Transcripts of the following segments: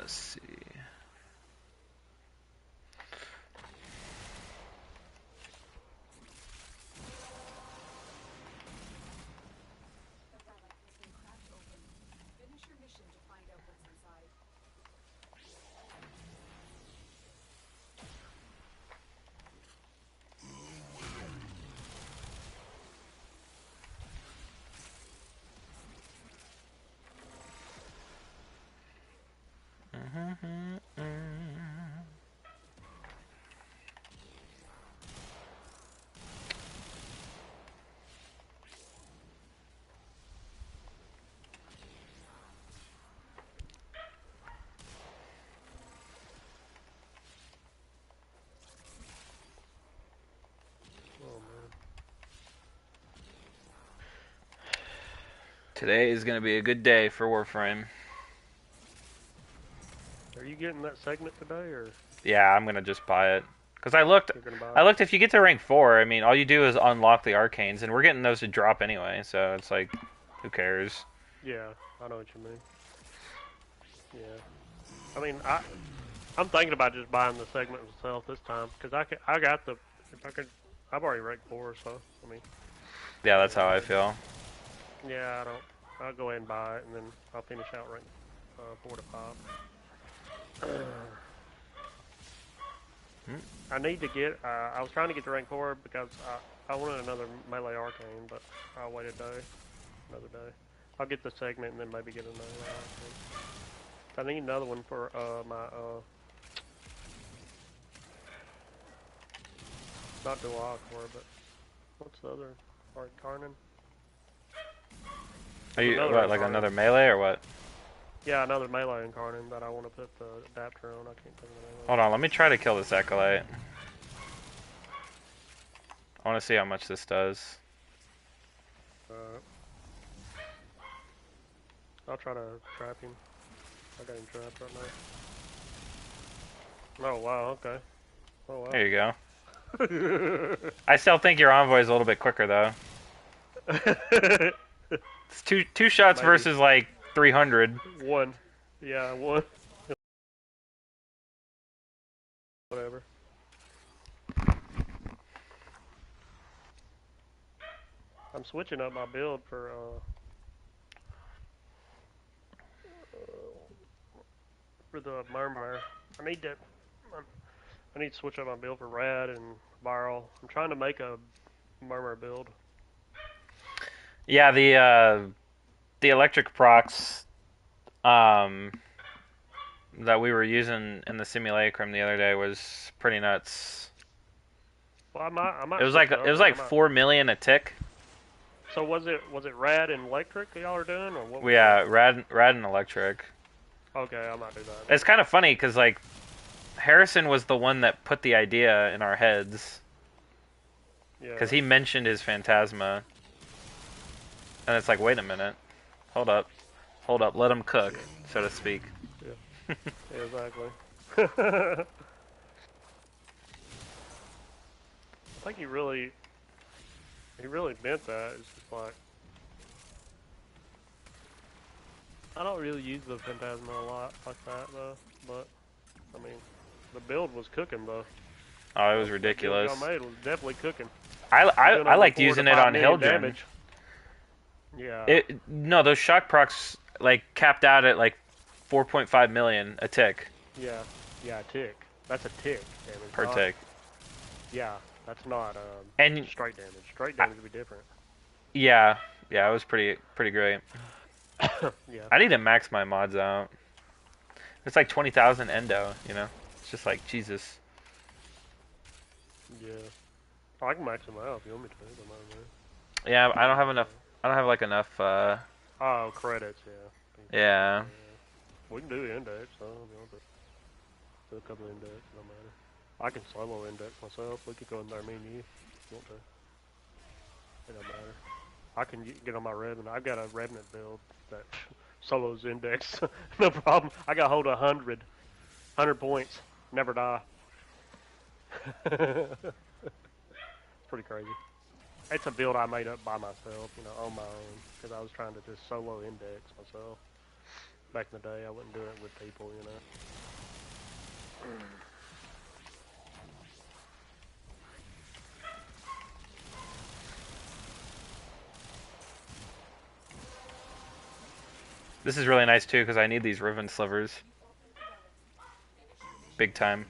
Let's see. Today is going to be a good day for Warframe. Are you getting that segment today, or Yeah, I'm going to just buy it. Because I looked, you're gonna buy it? if you get to rank 4, I mean, all you do is unlock the arcanes, and we're getting those to drop anyway, so it's like, who cares? Yeah, I know what you mean. Yeah, I mean, I'm thinking about just buying the segment myself this time because I got the if I could I've already ranked 4, so I mean, Yeah, I that's don't how I mind. feel. Yeah, I don't. I'll go ahead and buy it, and then I'll finish out rank 4 to 5. Hmm. I need to get. I was trying to get to rank 4 because I wanted another melee arcane, but I'll wait another day. I'll get the segment and then maybe get another arcane. I need another one for my not dual core, but what's the other? Carnan. Are There's you, another what, like Incarnate. another melee or what? Yeah, another melee Incarnate that I want to put the adapter on. I can't think of the name of Hold on, let me try to kill this Acolyte. I want to see how much this does. it. I'll try to trap him. I got him trapped right now. Oh wow, okay. Oh wow. There you go. I still think your Envoy is a little bit quicker, though. It's two shots Maybe. versus, like, 300. One. Yeah, one. Whatever. I'm switching up my build for the Murmur. I need to I need to switch up my build for Rad and Viral. I'm trying to make a Murmur build. Yeah, the electric procs um, that we were using in the simulacrum the other day was pretty nuts. Well, I It might was like switch it was over. I like might. 4 million a tick. So was it Rad and Electric that y'all are doing, or what was Yeah, that? rad and electric. Okay, I might do that It's then. kind of funny because like Harrison was the one that put the idea in our heads because Yeah. he mentioned his Phantasma, and it's like, wait a minute, hold up, let him cook, so to speak. Yeah. Yeah, exactly. I think he really meant that. It's just like I don't really use the Phantasma a lot like that though. But I mean, the build was cooking though. Oh, it was That build y'all ridiculous. made was definitely cooking. I, You're I doing I over liked 4 to using it 5 on million Hildren. damage. Yeah. It no, those shock procs like capped out at like 4.5 million a tick Yeah. Yeah. Tick. That's a tick damage, per not. tick, Yeah. That's not and straight damage. Straight I, damage would be different. yeah, it was pretty great. Yeah. I need to max my mods out. It's like 20,000 endo, you know. It's just like Jesus. Yeah. Oh, I can max them out if you want me to. Don't matter, man. Yeah, I don't Don't have matter. enough. I don't have like enough. Oh, credits, yeah. Yeah, Yeah. We can do index, so if you want to do a couple index, no matter. I can solo index myself. We could go in there, me and you, if you want to. It don't matter. I can get on my Revenant. I've got a Revenant build that solos index. No problem. I got hold of 100 points. Never die. Pretty crazy. It's a build I made up by myself, on my own, because I was trying to just solo index myself. Back in the day, I wouldn't do it with people, you know. This is really nice too because I need these riven slivers. Big time.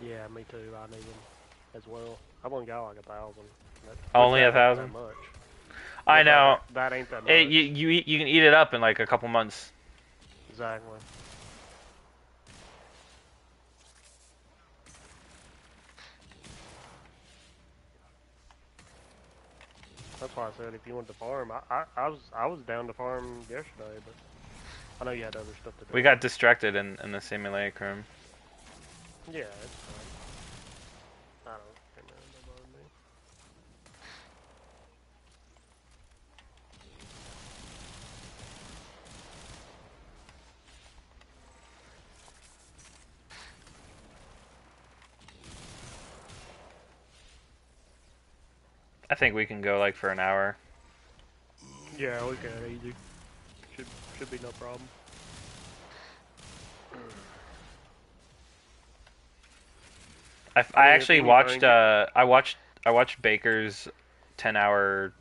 Yeah, me too. I need them as well. I've only got like 1,000, which Only a that ain't that thousand. much. I But know. that ain't that It, much. you can eat it up in like a couple months. Exactly. That's why I said if you wanted to farm, I was down to farm yesterday, but I know you had other stuff to do. We got distracted in the simulacrum. Yeah, it's fine. I don't care, man. Don't bother me. I think we can go like for an hour. Yeah, we can easy. Should be no problem. I I mean, if actually watched anything, I watched Baker's 10 hour,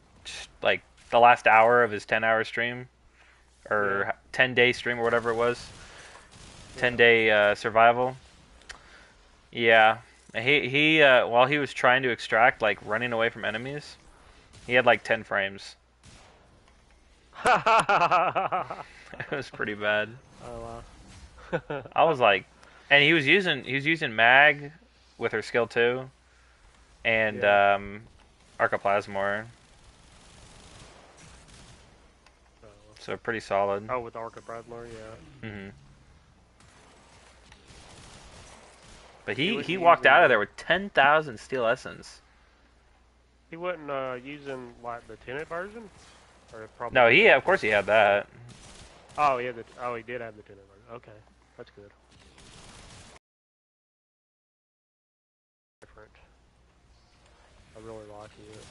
like the last hour of his 10 hour stream yeah, or 10 day stream or whatever it was. ten yeah. day survival. Yeah, he while he was trying to extract, like running away from enemies, he had like 10 frames. Oh It was pretty bad. wow. I was like, and he was using Mag with her skill too, and Yeah. Arcoplasmor, Oh, so pretty solid. oh, with Arca Brasmar, yeah. hmm But He he wasn't walked out of there using. with 10,000 steel essence. He wasn't using like the tenant version, or probably No, did he have of the course tenant he had version. that. Oh, yeah. Oh, he did have the tenant version. Okay, that's good. Different. I really like it.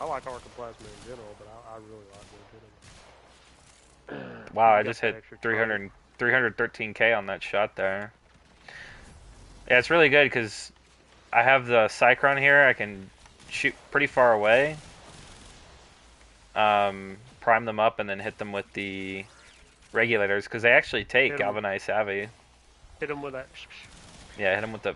I like Arcoplasma in general, but I really like the tenant. Wow, I You got just that hit extra trait. 313k on that shot there. Yeah, it's really good because I have the Cycron here. I can shoot pretty far away, prime them up, and then hit them with the regulators because they actually take Galvanized Savvy. Hit him with that. Yeah, hit them with the.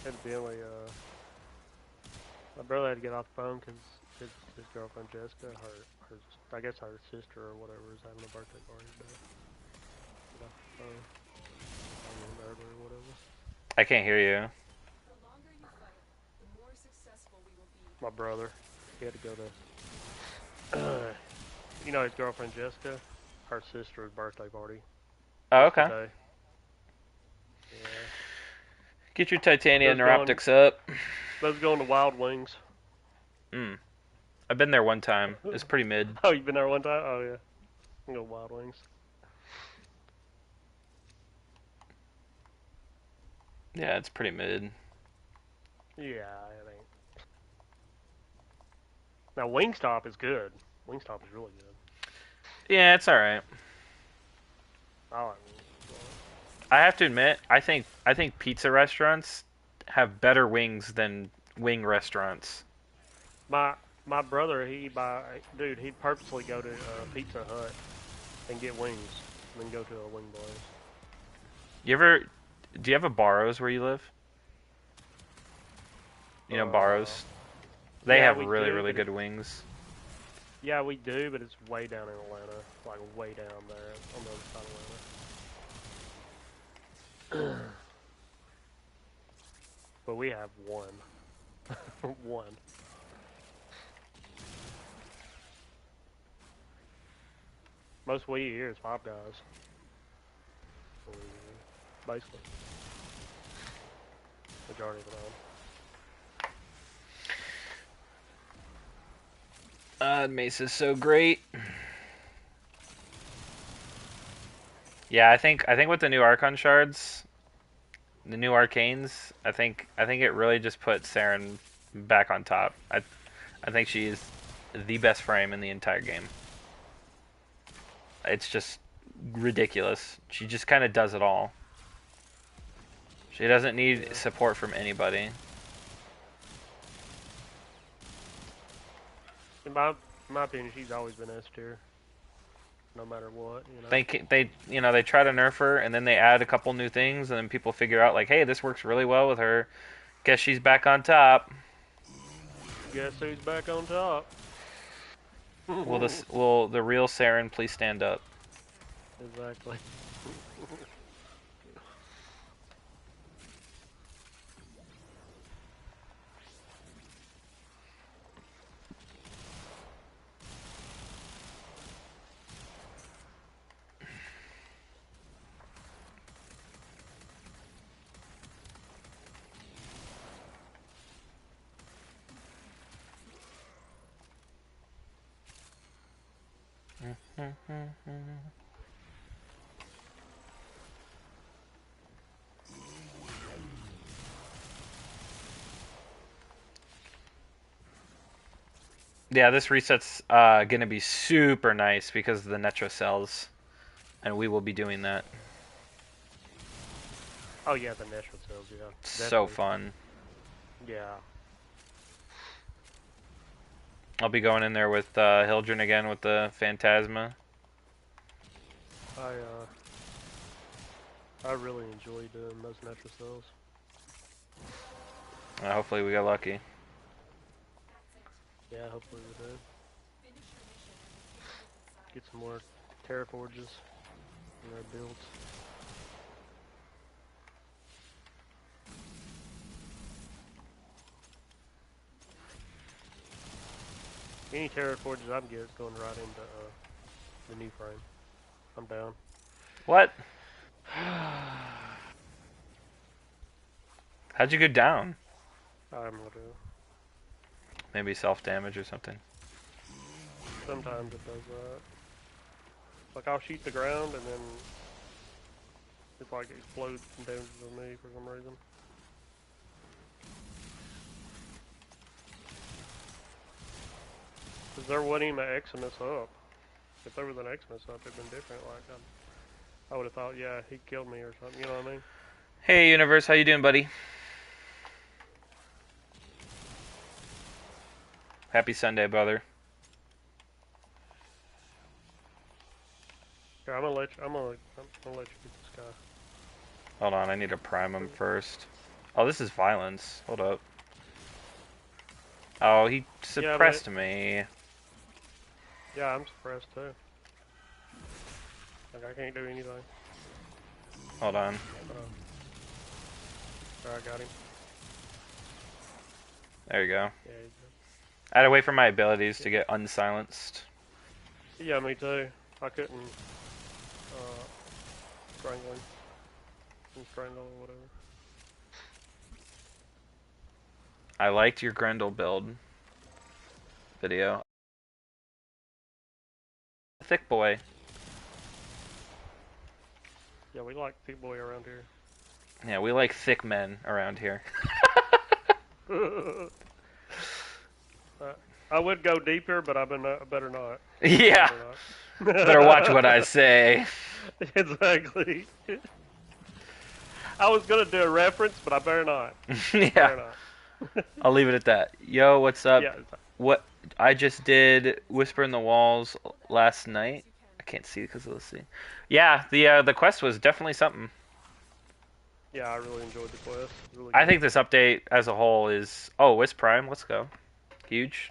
Evidently, my brother had to get off the phone because his girlfriend Jessica, her, I guess her sister or whatever, is having a birthday party today. Get off the phone. I mean, earlier or whatever. I can't hear you. My brother, he had to go to, you know, his girlfriend Jessica, her sister's birthday party Oh, was okay. today. Yeah, Get your Titania those going, Neuroptics up. those going to Wild Wings. Mm. I've been there one time. It's pretty mid. Oh, you've been there one time? Oh yeah, I'm going to Wild Wings. Yeah, it's pretty mid. Yeah, it ain't. Now Wingstop is good. Wingstop is really good. Yeah, it's all right. I like Wingstop a lot. I have to admit, I think pizza restaurants have better wings than wing restaurants. My my brother, dude, he'd purposely go to Pizza Hut and get wings, and then go to a wing place. You ever do you have a Barrows where you live? You know Uh, Barrows? They yeah, have we really do, really but good wings. yeah, we do, but it's way down in Atlanta, like way down there on the other side of Atlanta. But we have one, one. Most we eat here is Five Guys. Basically, majority of the time. Mesa's so great. Yeah, I think with the new Archon shards, the new arcanes, I think it really just put Saren back on top. I think she is the best frame in the entire game. It's just ridiculous. She just kind of does it all. She doesn't need Yeah. support from anybody. In my opinion, she's always been S tier, no matter what. They try to nerf her and then they add a couple new things and then people figure out like, hey, this works really well with her. Guess she's back on top. Guess who's back on top? Will the real Saren please stand up? Exactly. Yeah, this reset's gonna be super nice because of the Netro cells, and we will be doing that. Oh yeah, the natural cells. Yeah, So definitely. fun. Yeah. I'll be going in there with Hildren again with the Phantasma. I really enjoy doing those natural cells. Hopefully we get lucky. Yeah, hopefully we do. Get some more Terraforges in our builds. Any Terraforges I can get is going right into the new frame. I'm down. What? How'd you go down? I'm gonna do. Maybe self damage or something. Sometimes it does that. Like I'll shoot the ground and then it like explodes and damages me for some reason. Cause there wasn't even an Eximus up. If there was an Eximus up, it'd been different. Like I would have thought, yeah, he killed me or something. You know what I mean? Hey Universe, how you doing, buddy? Happy Sunday, brother. Here, I'm gonna let you. I'm gonna let you get this guy. Hold on, I need to prime him first. Oh, this is violence. Hold up. Oh, he Yeah, but suppressed me. yeah, I'm suppressed too. Like I can't do anything. Hold on. Uh, I got him. There you go. Yeah, I had to wait for my abilities to get unsilenced. yeah, me too. I couldn't uh, strangle him. Strangle or whatever. I liked your Grendel build video. Thick boy. Yeah, we like thick boy around here. Yeah, we like thick men around here. uh, I would go deeper, but I better not. Yeah. Better Better watch what not. I say. Exactly. I was gonna do a reference, but I better not. Yeah. Better not. I'll leave it at that. Yo, what's up? Yeah. What I just did Whisper in the Walls last night. I can't see because of the sea. Yeah, the quest was definitely something. Yeah, I really enjoyed the quest. Really I good. think this update as a whole is Wisp Prime. Let's go, huge.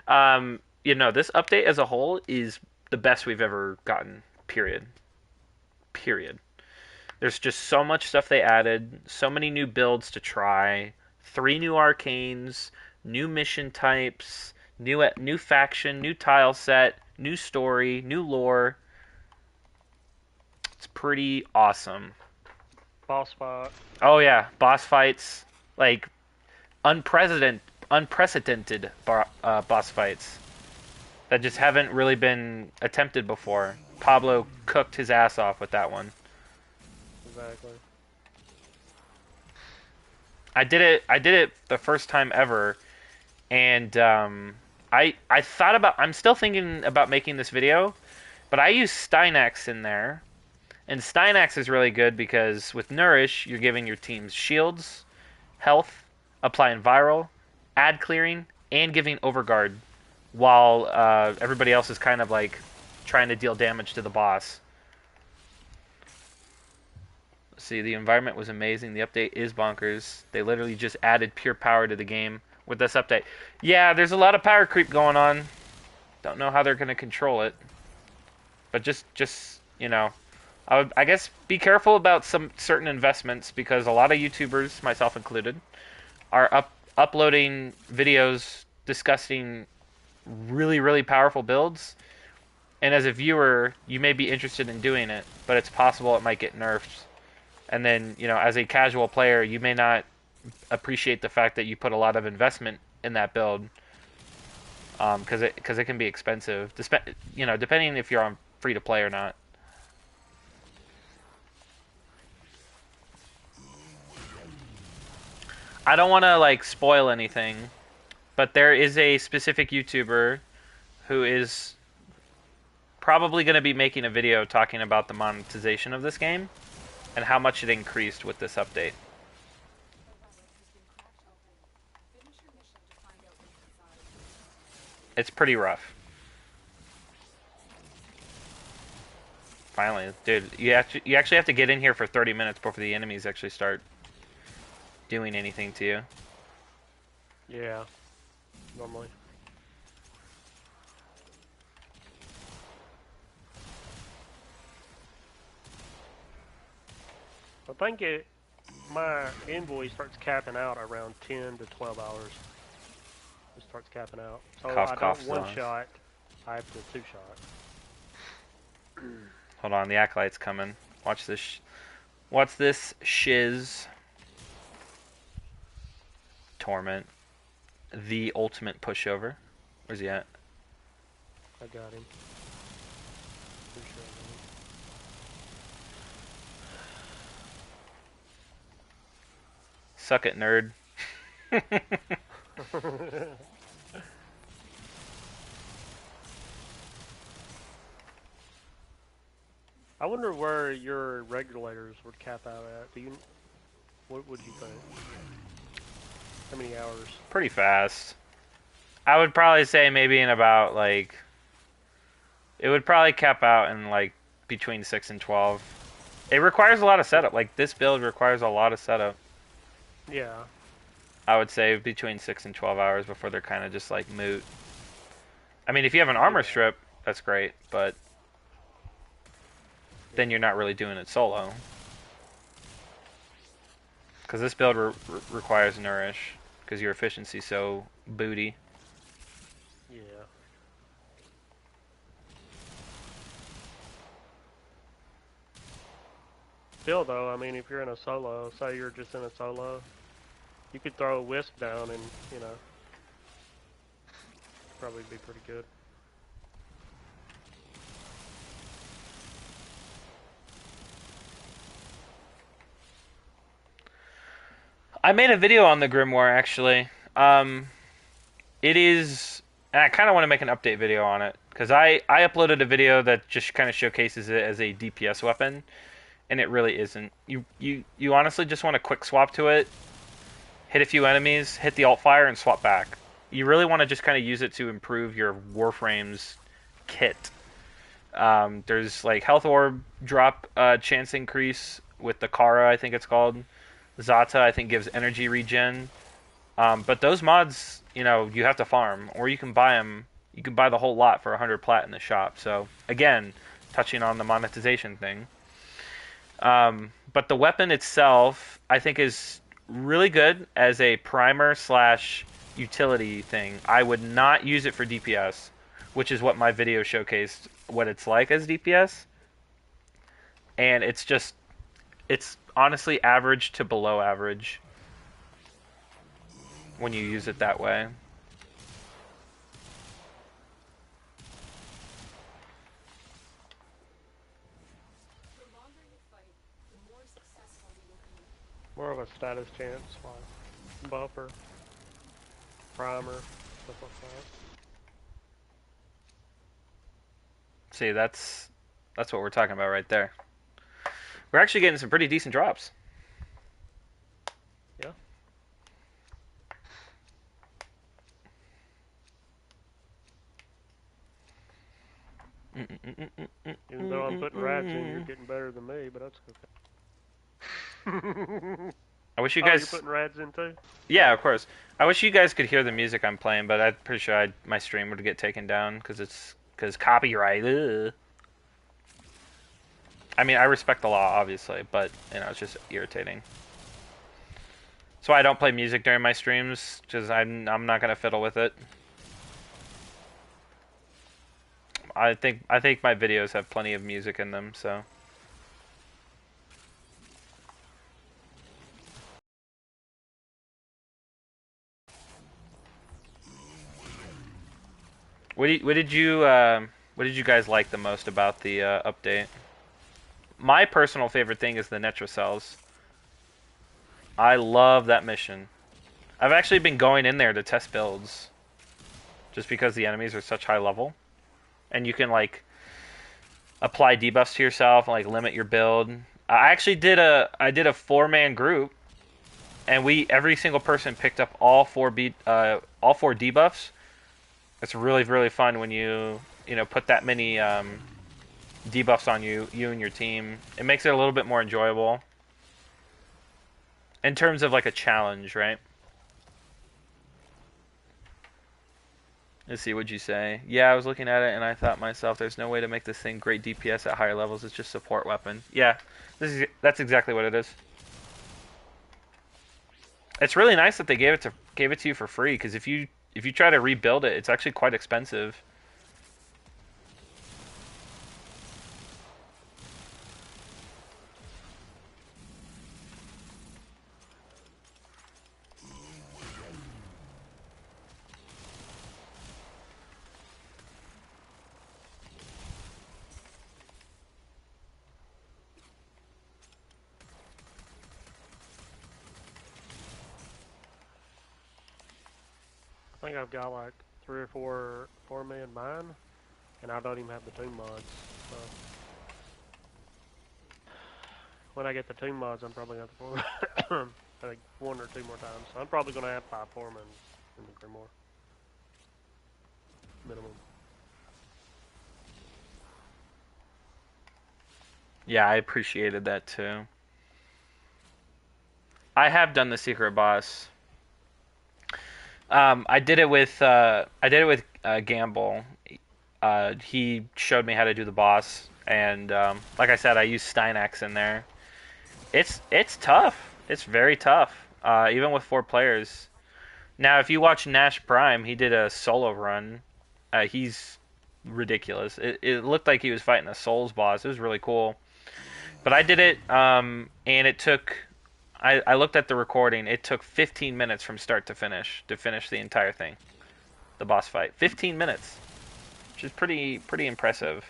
This update as a whole is the best we've ever gotten. Period. Period. There's just so much stuff they added, so many new builds to try, three new arcanes, new mission types, new faction, new tile set, new story, new lore. It's pretty awesome. Boss fight. Oh yeah, boss fights, like unprecedented boss fights that just haven't really been attempted before. Pablo cooked his ass off with that one. Exactly. I did it. I did it the first time ever, and I thought about. I'm still thinking about making this video, but I use Stynax in there, and Stynax is really good because with Nourish, you're giving your teams shields, health, applying viral, ad clearing, and giving overguard, while everybody else is kind of like trying to deal damage to the boss. See, the environment was amazing. The update is bonkers. They literally just added pure power to the game with this update. Yeah, there's a lot of power creep going on. Don't know how they're going to control it. But just you know, I guess be careful about some certain investments because a lot of YouTubers, myself included, are uploading videos discussing really powerful builds. And as a viewer, you may be interested in doing it, but it's possible it might get nerfed. And then, as a casual player, you may not appreciate the fact that you put a lot of investment in that build, because it can be expensive. Depending if you're on free to play or not. I don't want to like spoil anything, but there is a specific YouTuber who is probably going to be making a video talking about the monetization of this game and how much it increased with this update. It's pretty rough. Finally, dude, you actually have to get in here for 30 minutes before the enemies actually start doing anything to you. Yeah. Normally. I think my invoice starts capping out around 10 to 12 hours. It starts capping out. So Cough, I cough, don't one zones. shot, I have to two shot. Hold on, the acolyte's coming. Watch this. What's this shiz? Torment. The ultimate pushover. Where's he at? I got him. Two shot. Suck it, nerd. I wonder where your regulators would cap out at. What would you think? How many hours? Pretty fast. I would probably say maybe in about like it would probably cap out in like between 6 and 12. It requires a lot of setup. Like this build requires a lot of setup. Yeah. I would say between 6 and 12 hours before they're kind of just like moot. I mean, if you have an armor Yeah. strip, that's great, but then you're not really doing it solo. Because this build requires nourish, because your efficiency's so booty. Yeah. Still though, I mean, if you're in a solo, say you're just in a solo, you could throw a wisp down and, probably be pretty good. I made a video on the Grimoire actually. It is, and I kind of want to make an update video on it because I uploaded a video that just kind of showcases it as a DPS weapon, and it really isn't. You honestly just want to quick swap to it, hit a few enemies, hit the alt fire, and swap back. You really want to just kind of use it to improve your Warframe's kit. There's like health orb drop chance increase with the Kara, I think it's called. Zata, I think, gives energy regen. But those mods, you have to farm, or you can buy them. You can buy the whole lot for 100 plat in the shop. So again, touching on the monetization thing. But the weapon itself, I think, is really good as a primer slash utility thing. I would not use it for DPS, which is what my video showcased what it's like as DPS. And it's honestly average to below average when you use it that way. More of a status chance, like buffer, primer, stuff like that. See, that's what we're talking about right there. We're actually getting some pretty decent drops. Yeah. Even though I'm putting rads in, you're getting better than me, but that's okay. I wish you Oh, you're guys. putting rads in too? Yeah, of course. I wish you guys could hear the music I'm playing, but I'm pretty sure my stream would get taken down because copyright. Ugh. I mean, I respect the law, obviously, but it's just irritating. So I don't play music during my streams because I'm not gonna fiddle with it. I think my videos have plenty of music in them, so. What did you guys like the most about the update? My personal favorite thing is the Netra cells. I love that mission. I've actually been going in there to test builds, just because the enemies are such high level, and you can like apply debuffs to yourself and like limit your build. I did a 4-man group, and we every single person picked up all four debuffs. It's really really fun when you put that many debuffs on you and your team. It makes it a little bit more enjoyable in terms of like a challenge, right? Let's see, what'd you say? Yeah, I was looking at it and I thought myself, there's no way to make this thing great DPS at higher levels. It's just support weapon. Yeah, that's exactly what it is. It's really nice that they gave it to you for free, because if you try to rebuild it, it's actually quite expensive. I think I've got like 3 or 4 4-man mine, and I don't even have the tomb mods. So when I get the tomb mods, I'm probably gonna have to form I think 1 or 2 more times. So I'm probably gonna have 5 foremen in the Grimoire minimum. Yeah, I appreciated that too. I have done the secret boss. I did it with Gamble. He showed me how to do the boss, and like I said, I used Steinax in there. It's tough. It's very tough, even with 4 players. Now, if you watch Nash Prime, he did a solo run. He's ridiculous. It looked like he was fighting a Souls boss. It was really cool. But I did it, and it took. I looked at the recording. It took 15 minutes from start to finish the entire thing, the boss fight. 15 minutes, which is pretty impressive.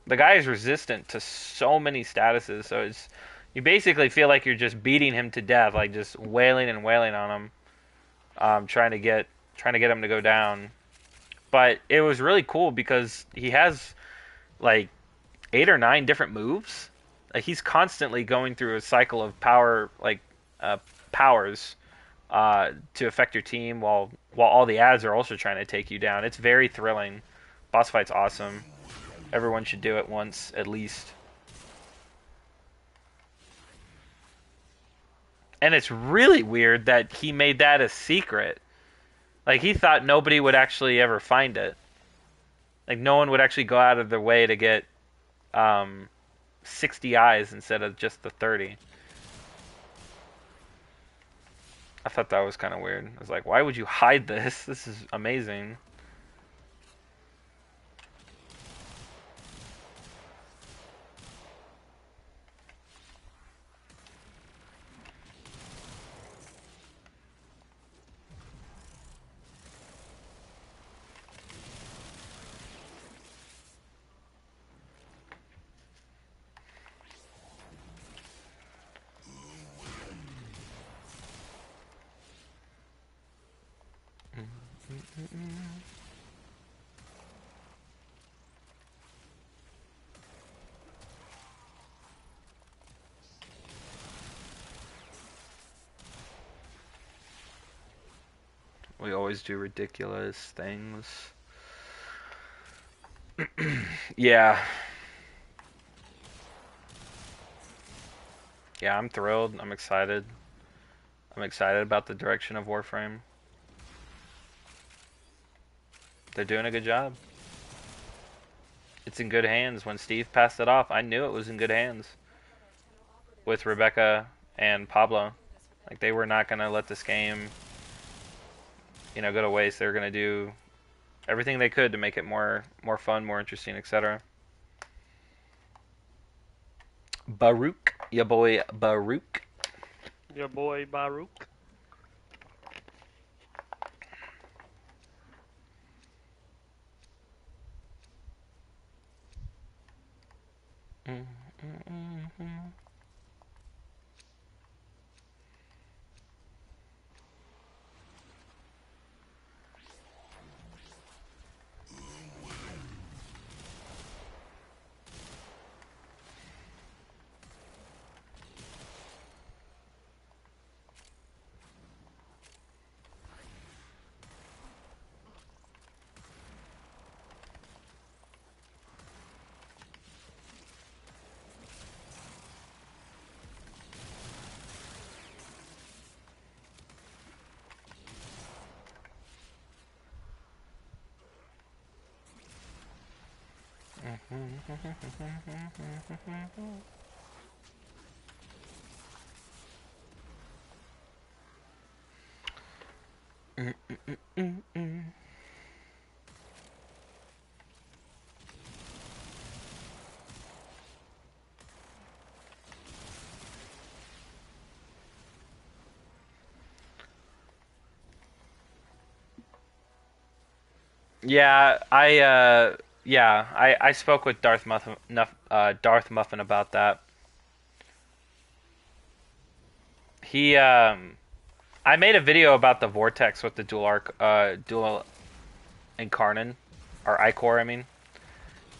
The guy is resistant to so many statuses, so you basically feel like you're just beating him to death, like just wailing and wailing on him, trying to get him to go down. But it was really cool because he has like 8 or 9 different moves. Like he's constantly going through a cycle of uh, powers to affect your team, while all the ads are also trying to take you down. It's very thrilling. Boss fight's awesome. Everyone should do it once at least. And it's really weird that he made that a secret. Like he thought nobody would actually ever find it. Like no one would actually go out of their way to get um, 60 eyes instead of just the 30. I thought that was kind of weird. I was like, why would you hide this? This is amazing. We always do ridiculous things. Yeah. Yeah, I'm thrilled. I'm excited. I'm excited about the direction of Warframe. They're doing a good job. It's in good hands. When Steve passed it off, I knew it was in good hands with Rebecca and Pablo. Like they were not going to let this game, go to waste. They were going to do everything they could to make it more fun, more interesting, etc. Baruch, ya boy Baruch. Your boy Baruch. Yeah, I spoke with Darth Muffin about that. He I made a video about the vortex with the dual incarnon or ichor, I mean.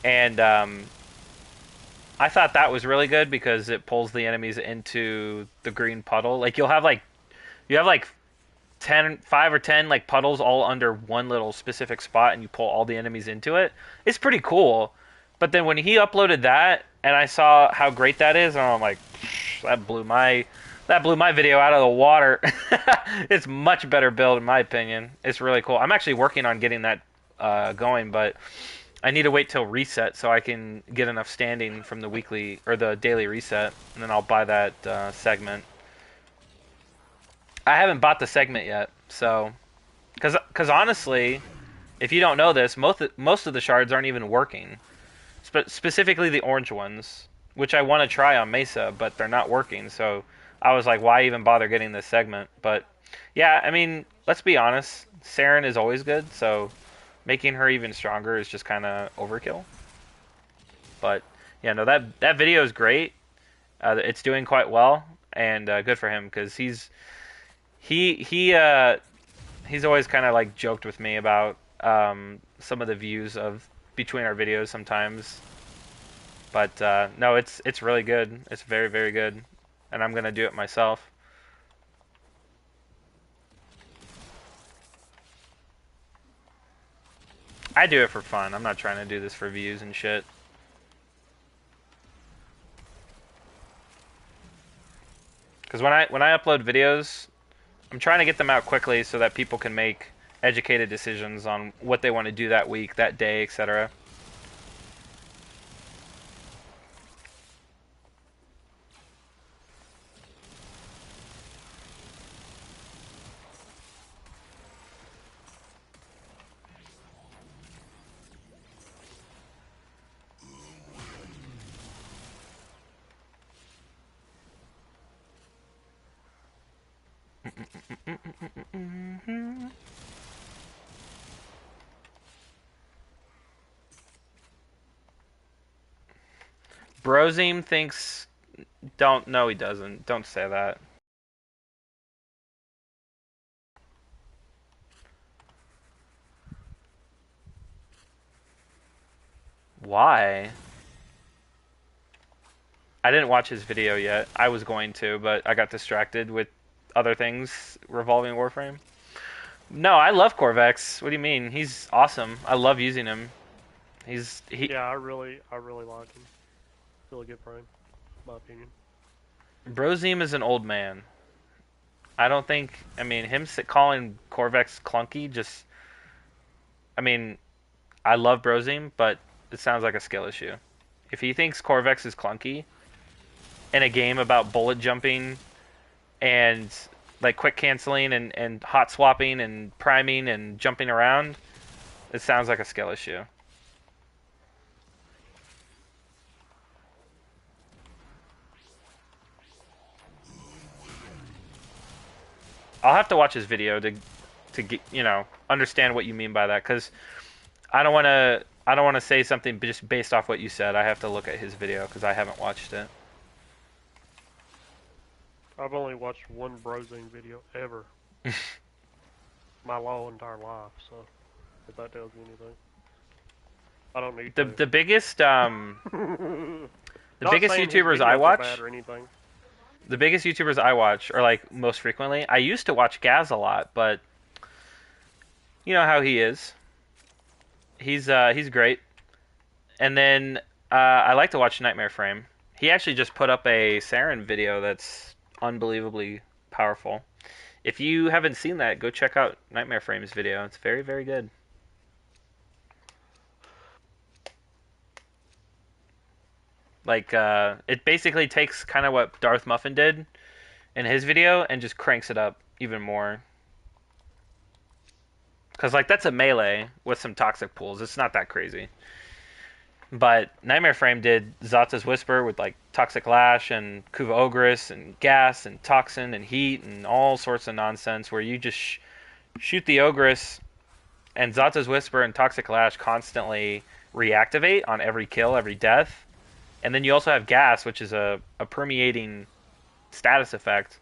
And I thought that was really good because it pulls the enemies into the green puddle. Like you have like 5 or 10 like puddles all under one little specific spot, and you pull all the enemies into it. It's pretty cool. But then when he uploaded that and I saw how great that is, and I'm like, that blew my video out of the water. It's much better build in my opinion. It's really cool. I'm actually working on getting that going, but I need to wait till reset so I can get enough standing from the weekly or the daily reset, and then I'll buy that segment. I haven't bought the segment yet, so because honestly, if you don't know this, most of the shards aren't even working. Specifically the orange ones, which I want to try on Mesa, but they're not working. So I was like, why even bother getting this segment? But yeah, I mean, let's be honest, Saren is always good, so making her even stronger is just kind of overkill. But yeah, no, that video is great. It's doing quite well, and good for him because he he's always kind of like joked with me about some of the views of between our videos sometimes. But no, it's really good. It's very very good, and I'm gonna do it myself. I do it for fun. I'm not trying to do this for views and shit. Because when I upload videos, I'm trying to get them out quickly so that people can make educated decisions on what they want to do that week, that day, etc. Brozim thinks. Don't. No, he doesn't. Don't say that. Why? I didn't watch his video yet. I was going to, but I got distracted with other things revolving Warframe. No, I love Corvex. What do you mean? He's awesome. I love using him. He Yeah, I really like him. Really good frame, in my opinion. Brozim is an old man. I don't think. I mean, calling Corvex clunky just. I mean, I love Brozim, but it sounds like a skill issue. If he thinks Corvex is clunky in a game about bullet jumping and like quick canceling and hot swapping and priming and jumping around, it sounds like a skill issue. I'll have to watch his video to get, understand what you mean by that because I don't want to say something just based off what you said. I have to look at his video because I haven't watched it. I've only watched one browsing video ever, my whole entire life. So if that tells you anything, I don't need The to. the biggest the Not biggest saying his YouTubers I videos are bad watch, or anything. the biggest YouTubers I watch are like most frequently. I used to watch Gaz a lot, but you know how he is. He's great. And then I like to watch Nightmare Frame. He actually just put up a Saren video that's unbelievably powerful. If you haven't seen that, go check out Nightmare Frame's video. It's very, very good. Like, it basically takes kind of what Darth Muffin did in his video and just cranks it up even more. Because, like, that's a melee with some toxic pools. It's not that crazy. But Nightmare Frame did Zata's Whisper with, like, Toxic Lash and Kuva Ogress and Gas and Toxin and Heat and all sorts of nonsense where you just shoot the Ogress and Zata's Whisper and Toxic Lash constantly reactivate on every kill, every death. And then you also have Gas, which is a permeating status effect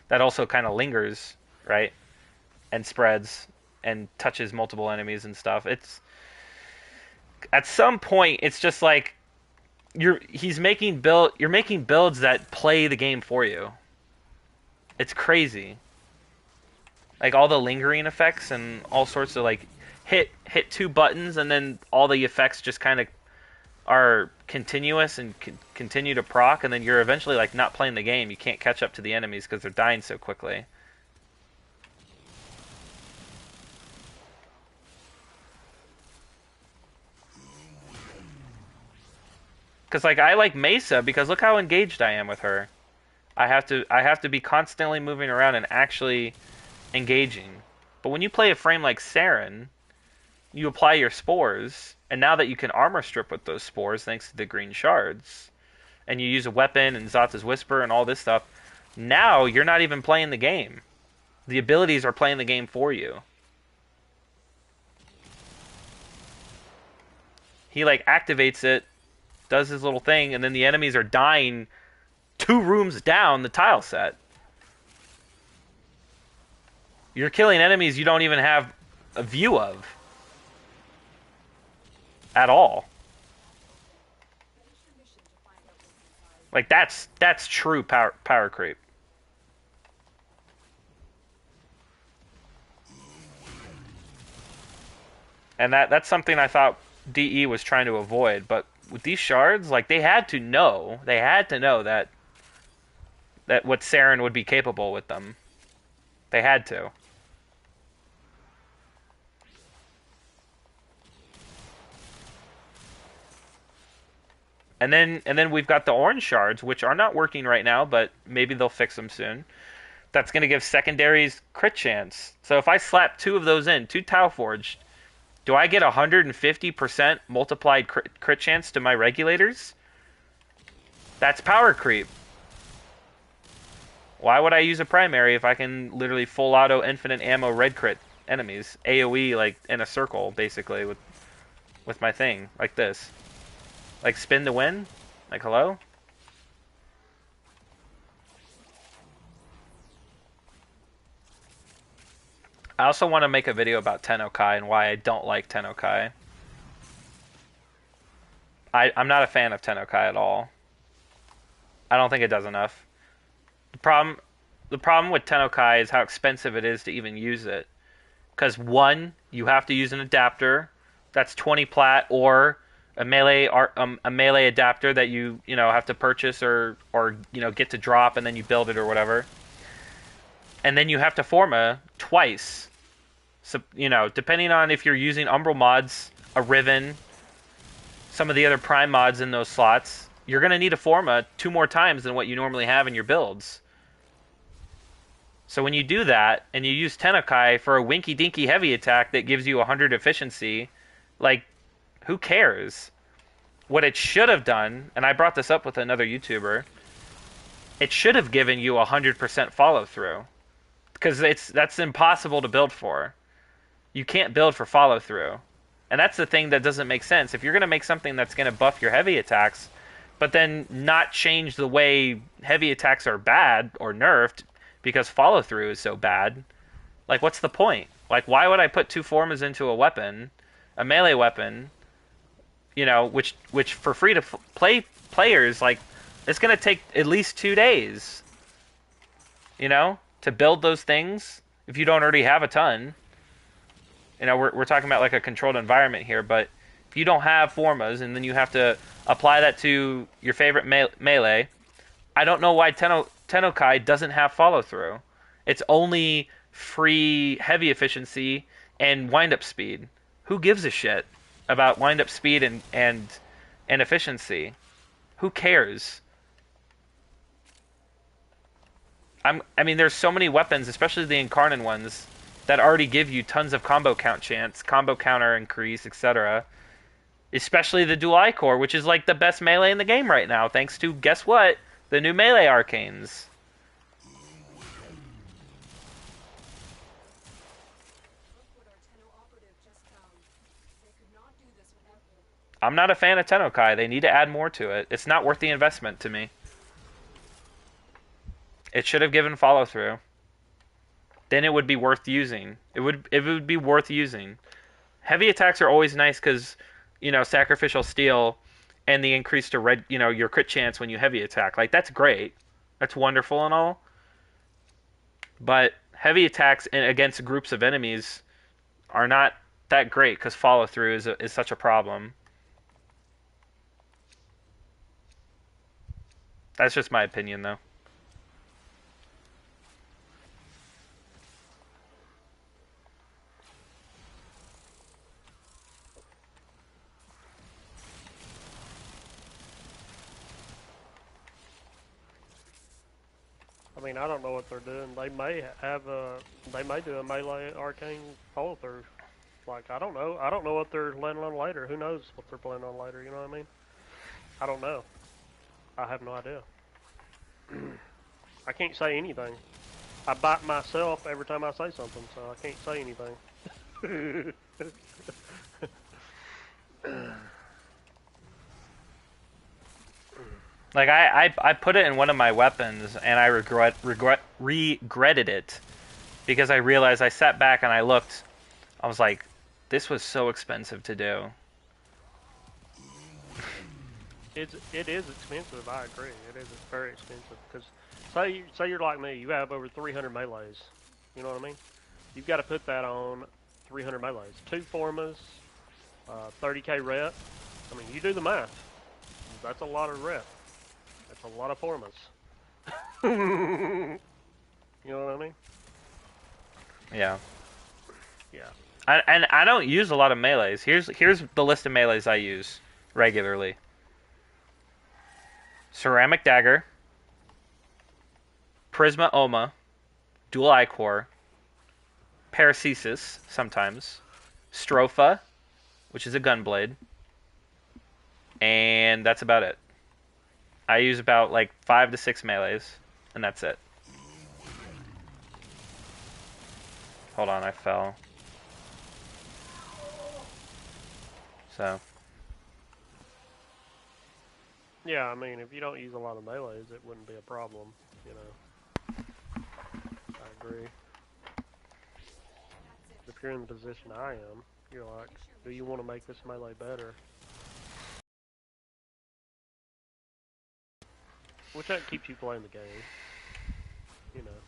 that also kind of lingers, right? And spreads and touches multiple enemies and stuff. It's at some point it's just like you're making builds that play the game for you. It's crazy. Like all the lingering effects and all sorts of like hit two buttons and then all the effects just kind of are continuous and continue to proc, and then you're eventually like not playing the game. You can't catch up to the enemies because they're dying so quickly. Because like I like Mesa because look how engaged I am with her. I have to be constantly moving around and actually engaging. But when you play a frame like Saren, you apply your spores, and now that you can armor strip with those spores thanks to the green shards, and you use a weapon and Zata's Whisper and all this stuff, now you're not even playing the game. The abilities are playing the game for you. He like activates it, does his little thing, and then the enemies are dying 2 rooms down the tile set. You're killing enemies you don't even have a view of at all. Like that's true power creep. And that's something I thought DE was trying to avoid, but with these shards, like they had to know that what Saren would be capable with them. They had to. And then we've got the orange shards, which are not working right now, but maybe they'll fix them soon. That's going to give secondaries crit chance. So if I slap 2 of those in, 2 Tau Forged, do I get 150% multiplied crit chance to my regulators? That's power creep. Why would I use a primary if I can literally full auto infinite ammo red crit enemies? AoE like in a circle, basically, with my thing, like this. Like spin to win? Like hello? I also want to make a video about Tennokai and why I don't like Tennokai. I'm not a fan of Tennokai at all. I don't think it does enough. The problem the problem with Tennokai is how expensive it is to even use it. because one, you have to use an adapter that's 20 plat, or a melee adapter that you know have to purchase or get to drop and then you build it or whatever. And then you have to forma twice. So depending on if you're using Umbral mods, a Riven, some of the other Prime mods in those slots, you're going to need a forma 2 more times than what you normally have in your builds. So when you do that and you use Tenokai for a winky dinky heavy attack that gives you 100 efficiency, like, who cares? What it should have done, and I brought this up with another YouTuber, it should have given you 100% follow through, because that's impossible to build for. You can't build for follow through, and that's the thing that doesn't make sense. If you're going to make something that's going to buff your heavy attacks, but then not change the way heavy attacks are bad or nerfed because follow through is so bad, like, what's the point? Like, why would I put 2 formas into a weapon, a melee weapon, which for free to play players, like, it's going to take at least 2 days, to build those things if you don't already have a ton. We're talking about like a controlled environment here, but if you don't have formas and then you have to apply that to your favorite melee, I don't know why Tenokai doesn't have follow through. It's only free heavy efficiency and wind up speed. Who gives a shit about wind up speed and efficiency? Who cares? I mean, there's so many weapons, especially the Incarnate ones, that already give you tons of combo count chance, combo counter increase, etc. Especially the Dual Core, which is like the best melee in the game right now, thanks to, guess what? The new melee arcanes. I'm not a fan of Tenokai. They need to add more to it. It's not worth the investment to me. It should have given follow through. Then it would be worth using. It would be worth using. Heavy attacks are always nice because, sacrificial steel and the increase to your crit chance when you heavy attack. Like, that's great. That's wonderful and all. But heavy attacks against groups of enemies are not that great because follow through is such a problem. That's just my opinion, though. I mean, I don't know what they're doing. They may do a melee arcane follow through. Like, I don't know. I don't know what they're planning on later. Who knows what they're planning on later? You know what I mean? I don't know. I have no idea. I can't say anything. I bite myself every time I say something, so I can't say anything. Like, I put it in one of my weapons and I regretted it because I realized, I sat back and I looked. I was like, this was so expensive to do. It is expensive. I agree. It is very expensive because say you're like me, you have over 300 melees. You know what I mean? You've got to put that on 300 melees. 2 formas, 30k rep. I mean, you do the math. That's a lot of rep. That's a lot of formas. You know what I mean? Yeah. Yeah. And I don't use a lot of melees. Here's the list of melees I use regularly. Ceramic Dagger, Prisma Oma, Dual Ichor, Paracesis sometimes, Stropha, which is a gunblade, and that's about it. I use about like 5 to 6 melees, and that's it. Hold on, I fell. So. Yeah, I mean, if you don't use a lot of melees, it wouldn't be a problem, you know. I agree. If you're in the position I am, you're like, do you want to make this melee better? Which that keeps you playing the game, you know.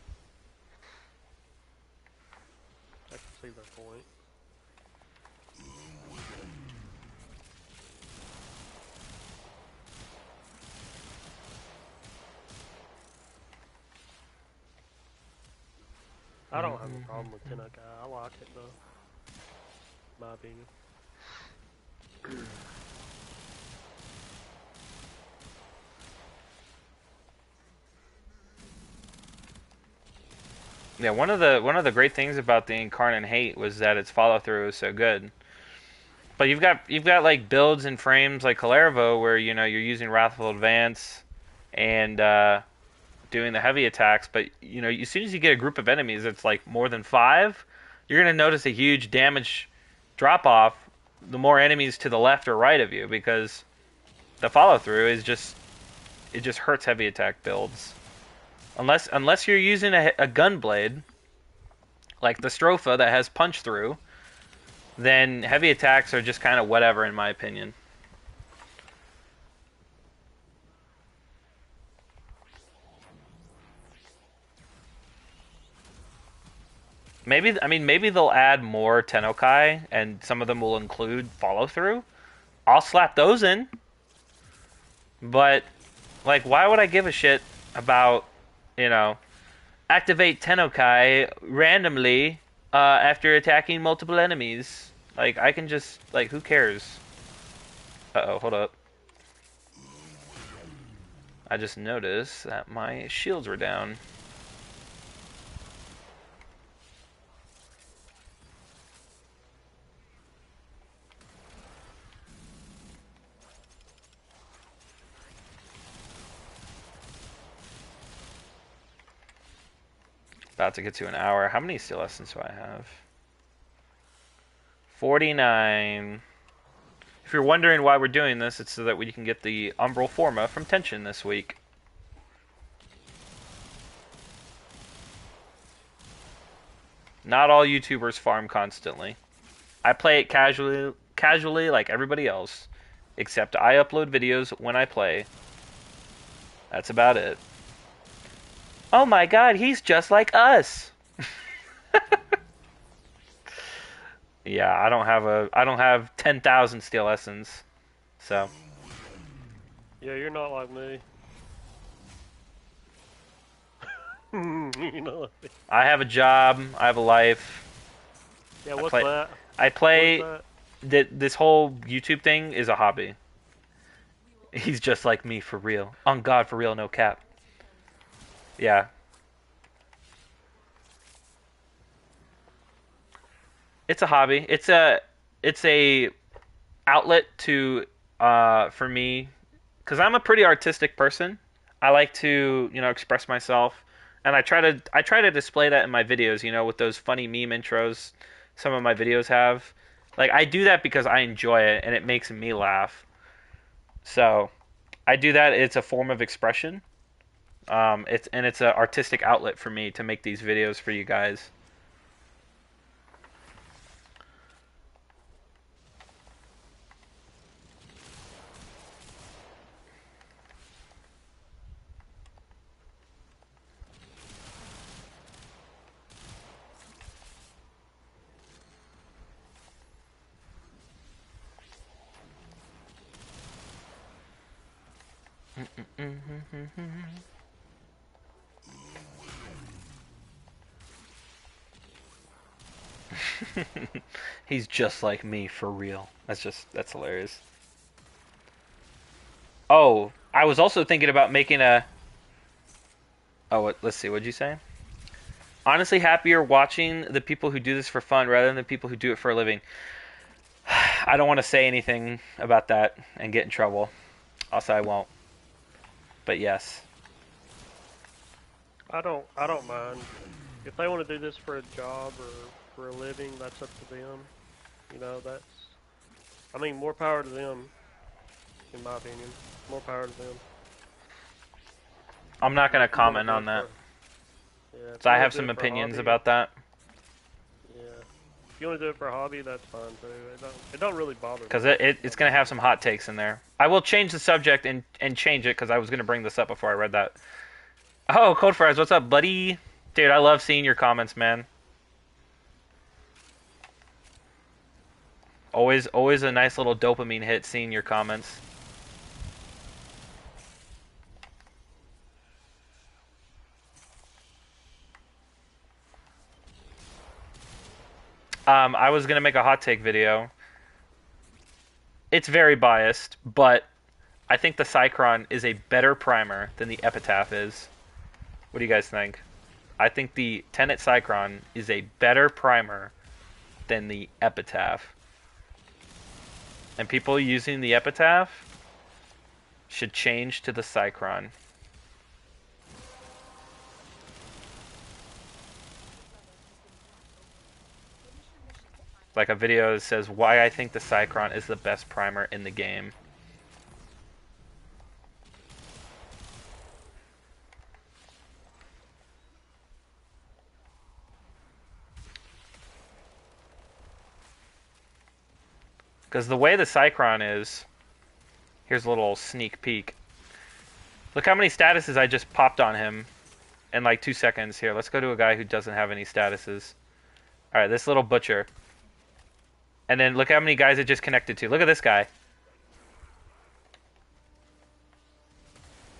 That see their point. I don't have a problem with Tennokai. I like it though. My opinion. Yeah, one of the great things about the Incarnate Hate was that its follow through was so good. But you've got like builds and frames like Calervo where you're using Wrathful Advance and doing the heavy attacks, but as soon as you get a group of enemies that's like more than five, you're gonna notice a huge damage drop off. The more enemies to the left or right of you, because the follow through is just it just hurts heavy attack builds. Unless you're using a gunblade like the Stropha that has punch through, then heavy attacks are just kind of whatever in my opinion. Maybe they'll add more Tennokai and some of them will include follow through. I'll slap those in, but like why would I give a shit about, you know, activate Tennokai randomly after attacking multiple enemies? Like I can just like who cares? Uh-oh, hold up. I just noticed that my shields were down. About to get to an hour. How many steel lessons do I have? 49. If you're wondering why we're doing this, it's so that we can get the Umbral Forma from Tension this week. Not all YouTubers farm constantly. I play it casually like everybody else, except I upload videos when I play. That's about it. Oh my god, he's just like us. Yeah, I don't have 10,000 steel essence. So, Yeah, you're not like me. You know. I have a job, I have a life. Yeah, I what's play that? I What is play that? this whole YouTube thing is a hobby. He's just like me for real. On God, for real, no cap. Yeah. It's a hobby. It's a outlet to for me because I'm a pretty artistic person. I like to express myself, and I try to display that in my videos. With those funny meme intros, some of my videos have. Like I do that because I enjoy it and it makes me laugh. So I do that. It's a form of expression. It's an artistic outlet for me to make these videos for you guys. He's just like me for real. That's hilarious. Oh, I was also thinking about making a. Oh, let's see. What'd you say? Honestly, happier watching the people who do this for fun rather than the people who do it for a living. I don't want to say anything about that and get in trouble. Also, I won't. But yes. I don't mind. If they want to do this for a job or for a living, that's up to them. That's. I mean, more power to them, in my opinion. More power to them. I'm not going If to you want to comment do on it that. for, yeah, if So you I want have to do some it for a opinions hobby, about that. yeah. If you want to do it for a hobby, that's fine too. It don't really bother Because me. it's going to have some hot takes in there. I will change the subject and change it because I was going to bring this up before I read that. Oh, Cold Fries, what's up, buddy? Dude, I love seeing your comments, man. Always a nice little dopamine hit seeing your comments. I was gonna make a hot take video. It's very biased, but I think the Cycron is a better primer than the Epitaph is. What do you guys think? I think the Tenet Cycron is a better primer than the Epitaph. And people using the Epitaph should change to the Cycron. Like a video that says why I think the Cycron is the best primer in the game. Because the way the Cycron is, here's a little sneak peek. Look how many statuses I just popped on him in like 2 seconds. Here, let's go to a guy who doesn't have any statuses. Alright, this little butcher. And then look how many guys it just connected to. Look at this guy.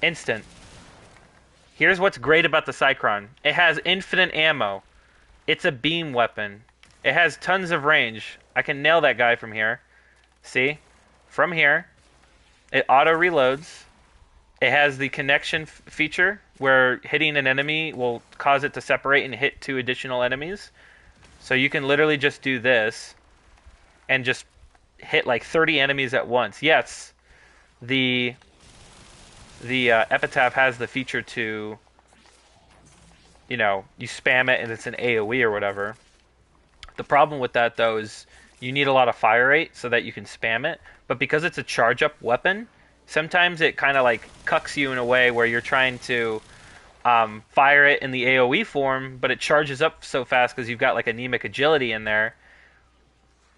Instant. Here's what's great about the Cycron. It has infinite ammo. It's a beam weapon. It has tons of range. I can nail that guy from here. See? From here. It auto reloads. It has the connection feature where hitting an enemy will cause it to separate and hit 2 additional enemies. So you can literally just do this and just hit like 30 enemies at once. Yes, the Epitaph has the feature to, you know, you spam it and it's an AoE or whatever. The problem with that though is you need a lot of fire rate so that you can spam it. But because it's a charge up weapon, sometimes it kind of like cucks you in a way where you're trying to fire it in the AoE form, but it charges up so fast because you've got like anemic agility in there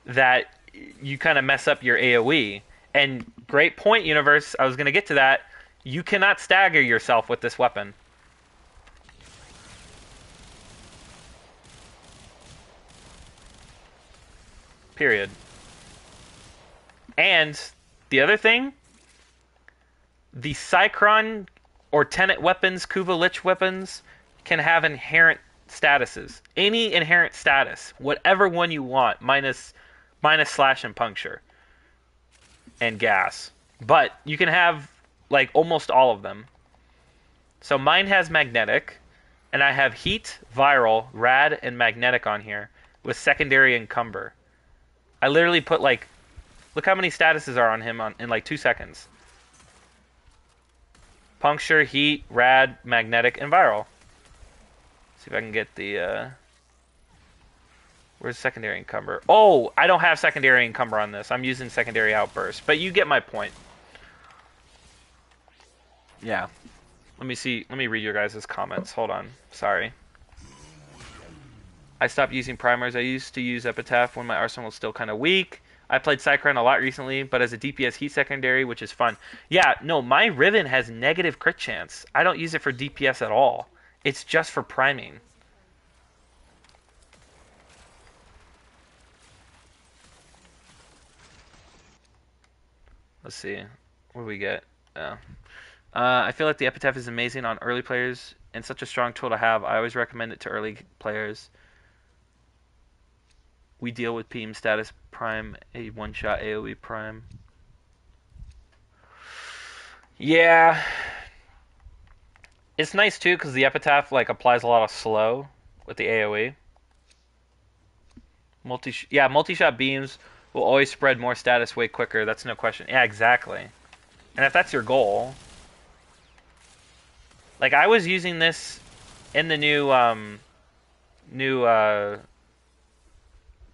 that you kind of mess up your AoE. And great point, Universe. I was going to get to that. You cannot stagger yourself with this weapon. Period. And the other thing, the Cycron or Tenet weapons, Kuva Lich weapons, can have inherent statuses. Any inherent status, whatever one you want, minus slash and puncture and gas. But you can have like almost all of them. So mine has magnetic, and I have heat, viral, rad, and magnetic on here with secondary encumber. I literally put like, look how many statuses are on him in like 2 seconds. Puncture, heat, rad, magnetic, and viral. See if I can get the, where's secondary encumber? Oh, I don't have secondary encumber on this. I'm using secondary outburst, but you get my point. Yeah. Let me see. Let me read your guys' comments. Hold on. Sorry. I stopped using primers. I used to use Epitaph when my arsenal was still kind of weak. I played Cycron a lot recently, but as a DPS heat secondary, which is fun. Yeah, no, my Riven has negative crit chance. I don't use it for DPS at all. It's just for priming. Let's see. What do we get? I feel like the Epitaph is amazing on early players and such a strong tool to have. I always recommend it to early players. We deal with PM status prime, a one-shot AoE prime. Yeah. It's nice too because the Epitaph like applies a lot of slow with the AoE. Multi-shot beams will always spread more status way quicker. That's no question. Yeah, exactly. And if that's your goal, like I was using this in the new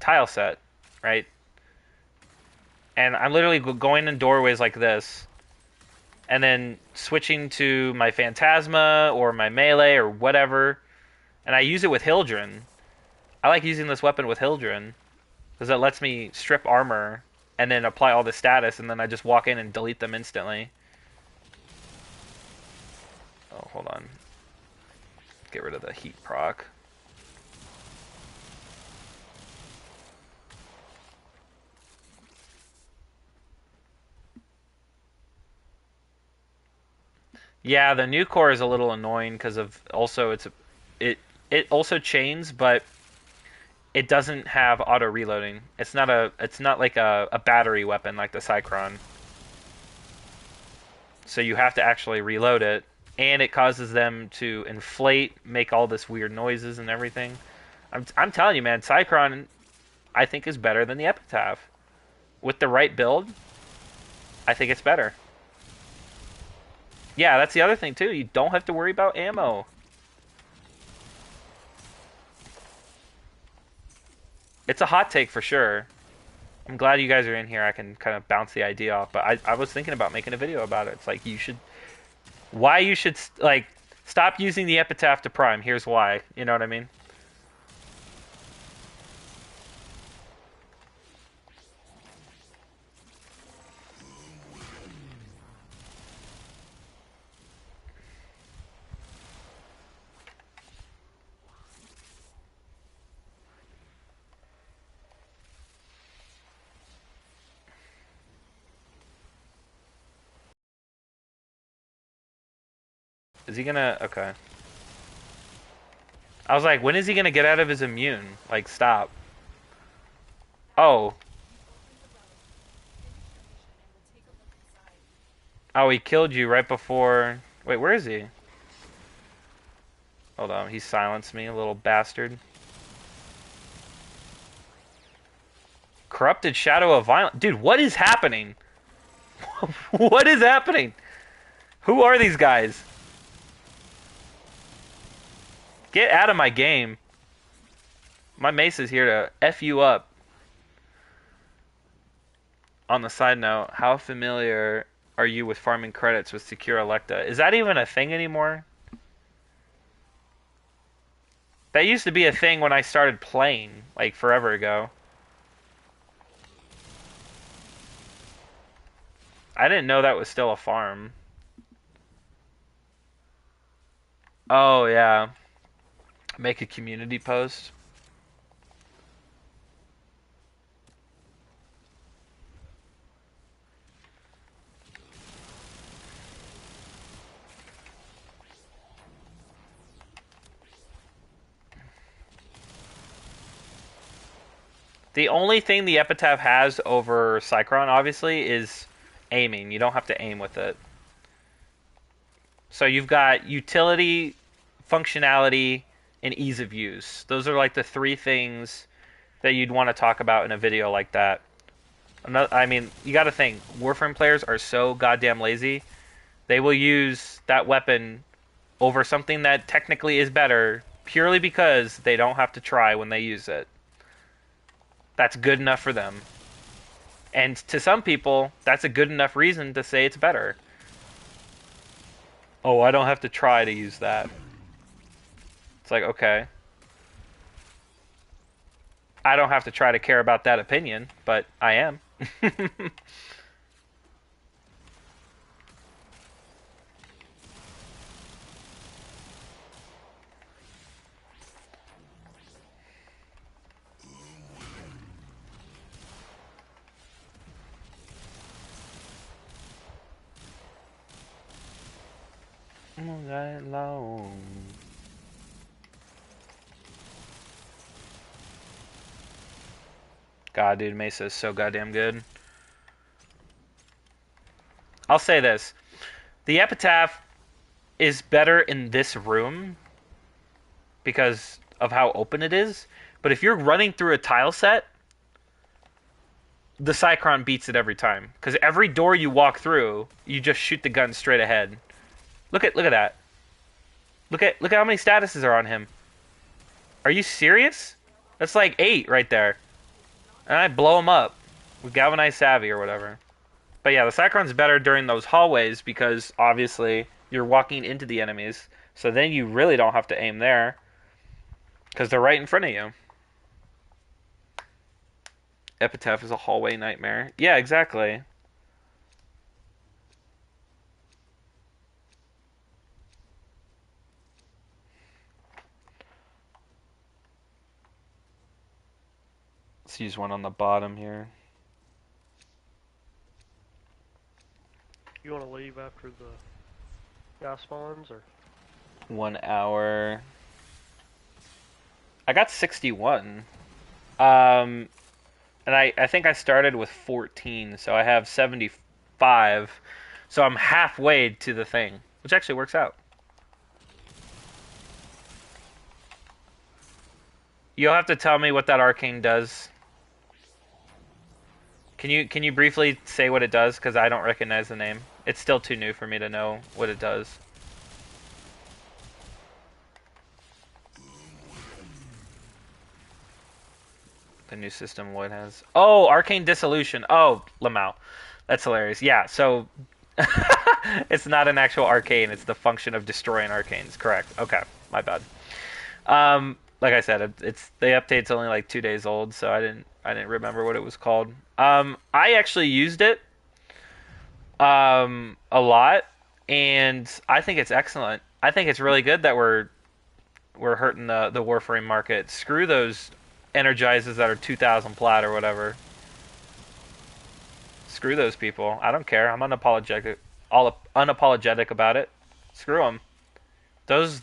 tile set, right? And I'm literally going in doorways like this, and then switching to my Phantasma or my melee or whatever, and I use it with Hildren. I like using this weapon with Hildren because it lets me strip armor and then apply all the status, and then I just walk in and delete them instantly. Oh, hold on. Get rid of the heat proc. Yeah, the new core is a little annoying because of also it it also chains, but it doesn't have auto reloading. It's not like a battery weapon like the Cycron. So you have to actually reload it, and it causes them to inflate, make all this weird noises and everything. I'm telling you, man, Cycron I think is better than the Epitaph. With the right build, I think it's better. Yeah, that's the other thing too. You don't have to worry about ammo. It's a hot take for sure. I'm glad you guys are in here. I can kind of bounce the idea off. But I was thinking about making a video about it. It's like you should, why you should like stop using the epitaph to prime. Here's why. You know what I mean? Is he gonna? Okay. I was like, when is he gonna get out of his immune? Like, stop. Oh, oh, he killed you right before. Wait, where is he? Hold on, he silenced me, a little bastard. Corrupted Shadow of Violence. Dude, what is happening? What is happening? Who are these guys? Get out of my game. My mace is here to F you up. On the side note, how familiar are you with farming credits with Secure Electa? Is that even a thing anymore? That used to be a thing when I started playing, like forever ago. I didn't know that was still a farm. Oh, yeah. Make a community post. The only thing the Epitaph has over Cycron, obviously, is aiming. You don't have to aim with it. So you've got utility, functionality, and ease of use. Those are like the three things that you'd want to talk about in a video like that. I mean, you got to think. Warframe players are so goddamn lazy. They will use that weapon over something that technically is better purely because they don't have to try when they use it. That's good enough for them. And to some people, that's a good enough reason to say it's better. Oh, I don't have to try to use that. It's like, okay. I don't have to try to care about that opinion, but I am. All night long. God, dude, Mesa is so goddamn good. I'll say this. The Epitaph is better in this room because of how open it is. But if you're running through a tile set, the Cycron beats it every time. Because every door you walk through, you just shoot the gun straight ahead. Look at that. Look at how many statuses are on him. Are you serious? That's like 8 right there. And I blow him up with Galvanized Savvy or whatever. But yeah, the Cycron's better during those hallways because obviously you're walking into the enemies. So then you really don't have to aim there because they're right in front of you. Epitaph is a hallway nightmare. Yeah, exactly. Let's use one on the bottom here. You want to leave after the Guy spawns or 1 hour. I got 61. Um, and I think I started with 14, so I have 75. So I'm halfway to the thing, which actually works out. You'll have to tell me what that arcane does. Can you briefly say what it does? Because I don't recognize the name. It's still too new for me to know what it does. The new system Lloyd has. Oh, arcane dissolution. Oh, Lamau. That's hilarious. Yeah, so it's not an actual arcane. It's the function of destroying arcanes. Correct. Okay, my bad. Like I said, it's the update's only like 2 days old, so I didn't remember what it was called. I actually used it a lot, and I think it's excellent. I think it's really good that we're hurting the Warframe market. Screw those energizes that are 2,000 plat or whatever. Screw those people. I don't care. I'm unapologetic, all unapologetic about it. Screw them. Those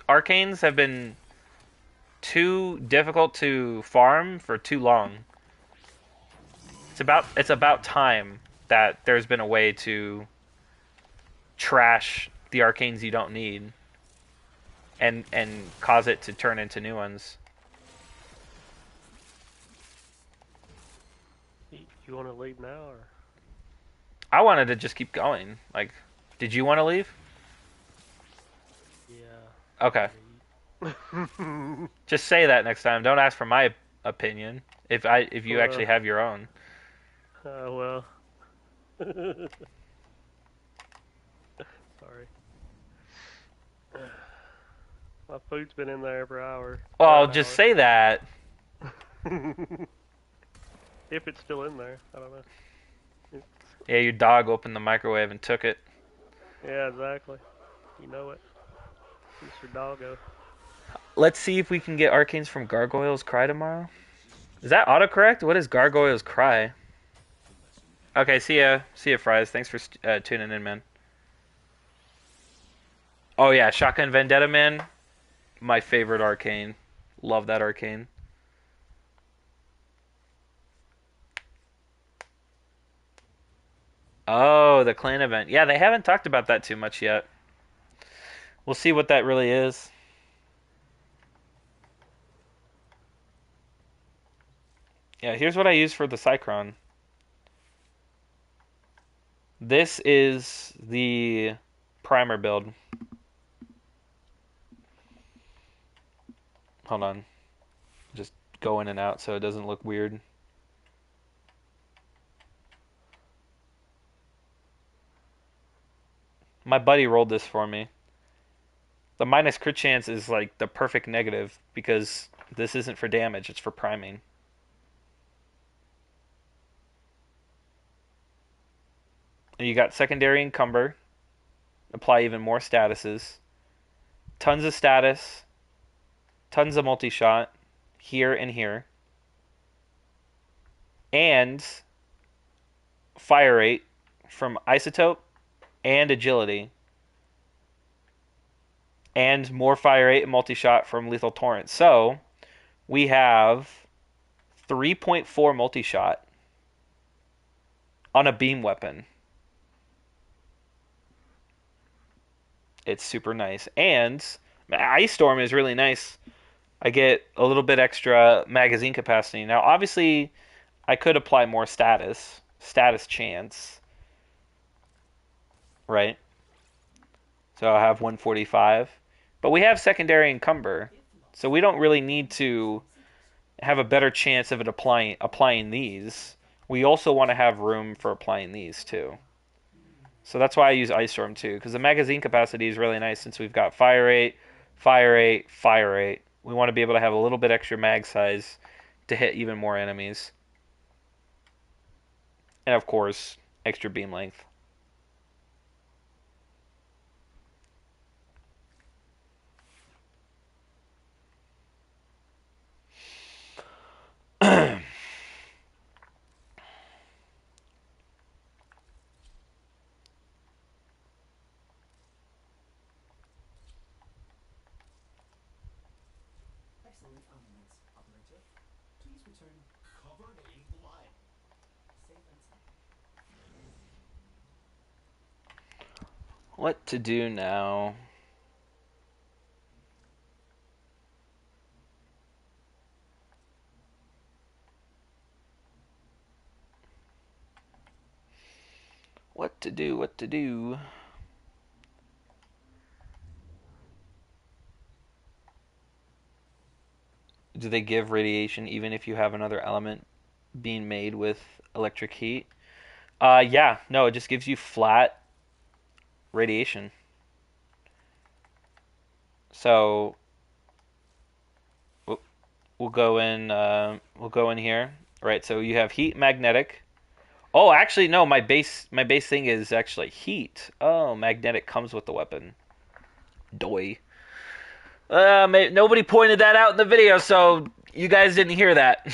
arcanes have been too difficult to farm for too long. It's about time that there's been a way to trash the arcanes you don't need and cause it to turn into new ones. you want to leave now or I wanted to just keep going. Like, did you want to leave? yeah, I Okay. gotta eat. Just say that next time. Don't ask for my opinion if you actually well, have your own. well. Sorry. My food's been in there for hours or Oh, an just hour. say that. If it's still in there, I don't know. Yeah, your dog opened the microwave and took it. Yeah, exactly. You know it, Mr. Doggo. Let's see if we can get arcanes from Gargoyle's Cry tomorrow. Is that autocorrect? What is Gargoyle's Cry? Okay, see ya. See ya, Fries. Thanks for tuning in, man. Oh, yeah, Shotgun Vendetta, man. My favorite arcane. Love that arcane. Oh, the clan event. Yeah, they haven't talked about that too much yet. We'll see what that really is. Yeah, here's what I use for the Cycron. This is the primer build. Hold on. Just go in and out so it doesn't look weird. My buddy rolled this for me. The minus crit chance is like the perfect negative because this isn't for damage, it's for priming. And you got secondary encumber, apply even more statuses, tons of status, tons of multi shot here and here, and fire rate from isotope and agility, and more fire rate and multi shot from lethal torrent. So we have 3.4 multi shot on a beam weapon. It's super nice. And Ice Storm is really nice. I get a little bit extra magazine capacity. Now, obviously, I could apply more status chance, right? So I'll have 145. But we have secondary encumber, so we don't really need to have a better chance of it applying these. We also want to have room for applying these too. So that's why I use Ice Storm too, because the magazine capacity is really nice since we've got fire rate, fire rate, fire rate. We want to be able to have a little bit extra mag size to hit even more enemies. And of course, extra beam length. What to do now? What to do? What to do? Do they give radiation even if you have another element being made with electric heat? Yeah, no, it just gives you flat radiation. So we'll go in. We'll go in here. Right. So you have heat, magnetic. Oh, actually, no. My base thing is actually heat. Oh, magnetic comes with the weapon. Doy. Nobody pointed that out in the video, so you guys didn't hear that.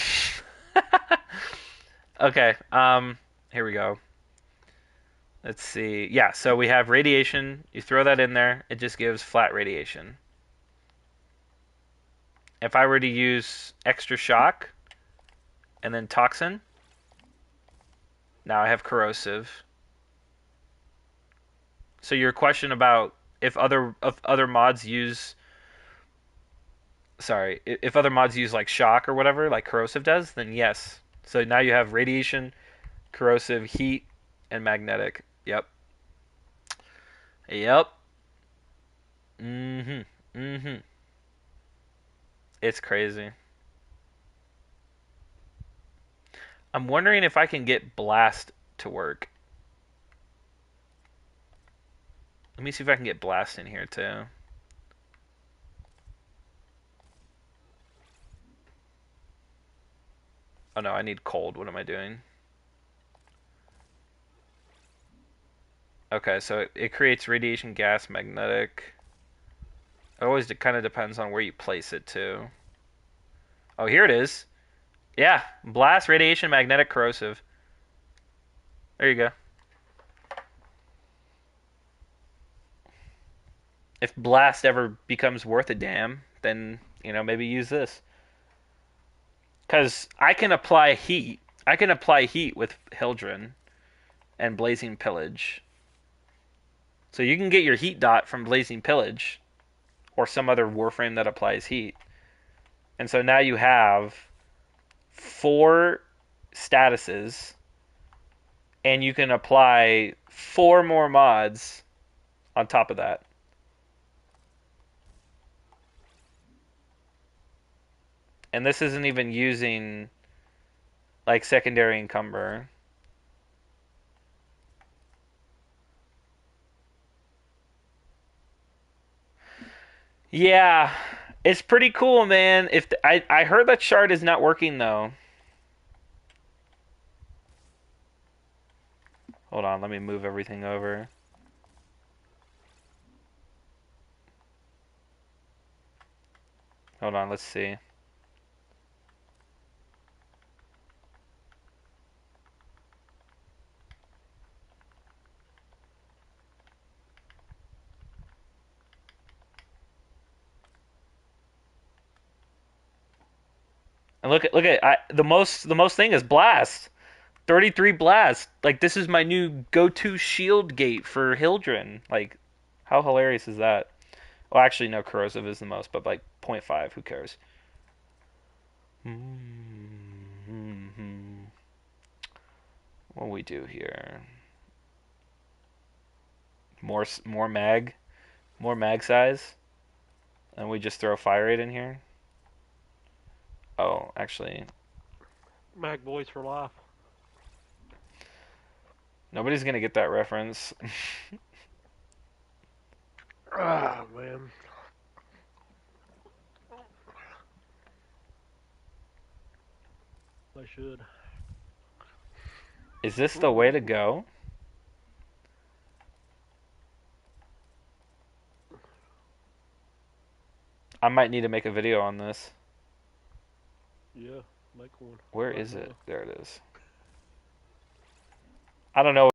Okay. Here we go. Let's see. Yeah. So we have radiation. You throw that in there. It just gives flat radiation. If I were to use extra shock and then toxin, now I have corrosive. So your question about if other mods use if other mods use like shock or whatever like corrosive does, then yes. So now you have radiation, corrosive, heat, and magnetic. Yep. Yep. Mhm. Mhm. It's crazy. I'm wondering if I can get blast to work. Let me see if I can get blast in here too. Oh no, I need cold. What am I doing? Okay, so it creates radiation, gas, magnetic. It always kind of depends on where you place it too. Oh, here it is. Yeah, blast, radiation, magnetic, corrosive. There you go. If blast ever becomes worth a damn, then maybe use this. Because I can apply heat. I can apply heat with Hildren and Blazing Pillage. So you can get your heat dot from Blazing Pillage or some other Warframe that applies heat. And so now you have four statuses, and you can apply four more mods on top of that. And this isn't even using like secondary encumber. Yeah, it's pretty cool, man. I heard that shard is not working though. Hold on, let me move everything over. Hold on, let's see. And the most thing is blast. 33 blast. Like this is my new go-to shield gate for Hildren. Like how hilarious is that? Well, actually no, corrosive is the most, but like point 0.5, who cares? What we do here? More mag size, and we just throw fire rate in here. Oh, actually, Mag boys for life. nobody's gonna get that reference. Ah, man. I should. Is this the way to go? I might need to make a video on this. Yeah, make one Where right is it? now. There it is. I don't know.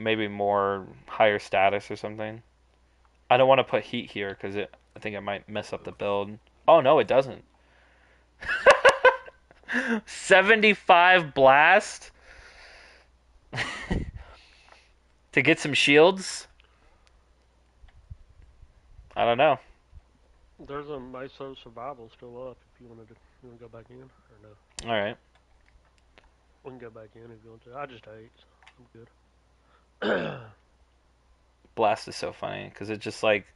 maybe more higher status or something. I don't want to put heat here because I think it might mess up the build. Oh no, it doesn't. 75 blast to get some shields. I don't know. There's a Meso survival still up if you wanna go back in or no. All right. We can go back in if you want to. I just ate, so I'm good. Blast is so funny because it just like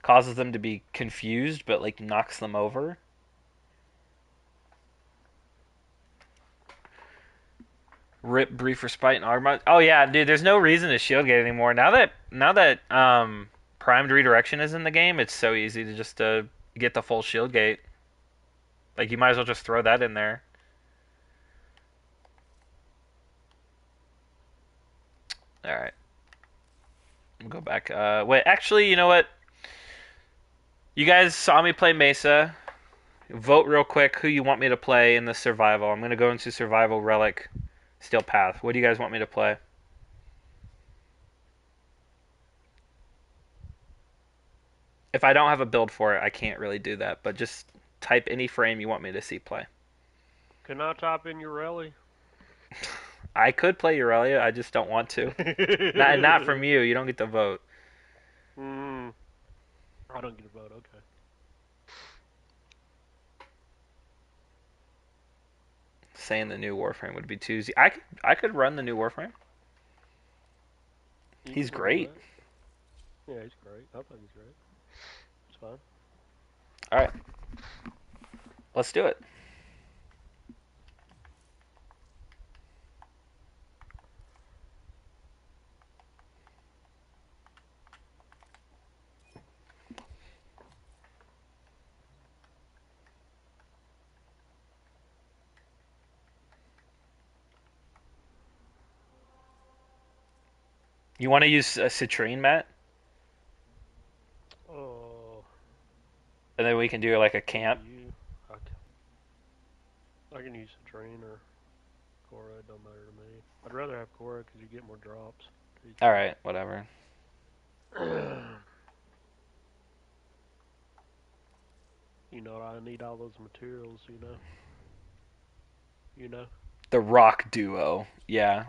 causes them to be confused, but like knocks them over. Rip brief respite and armor. Oh yeah, dude. There's no reason to shield gate anymore. Now that primed redirection is in the game, it's so easy to just get the full shield gate. Like you might as well just throw that in there. All right, we'll go back. Wait, actually, you know what? You guys saw me play Mesa. Vote real quick who you want me to play in the survival. I'm gonna go into survival relic steel path. What do you guys want me to play? If I don't have a build for it, I can't really do that. But just type any frame you want me to see play. Can I type in your rally? I could play Aurelia, I just don't want to. Not from you. You don't get to vote. Hmm. I don't get a vote. Okay. Saying the new Warframe would be too easy. I could run the new Warframe. You He's can run great. that. Yeah, he's great. I think he's great. It's fine. All right, let's do it. You want to use a citrine, Matt, Oh, and then we can do like a up to camp. you. I can use Citrine or Cora. It don't matter to me. I'd rather have Cora because you get more drops. All right, whatever. You know, I need all those materials. You know. You know. The Rock duo. Yeah.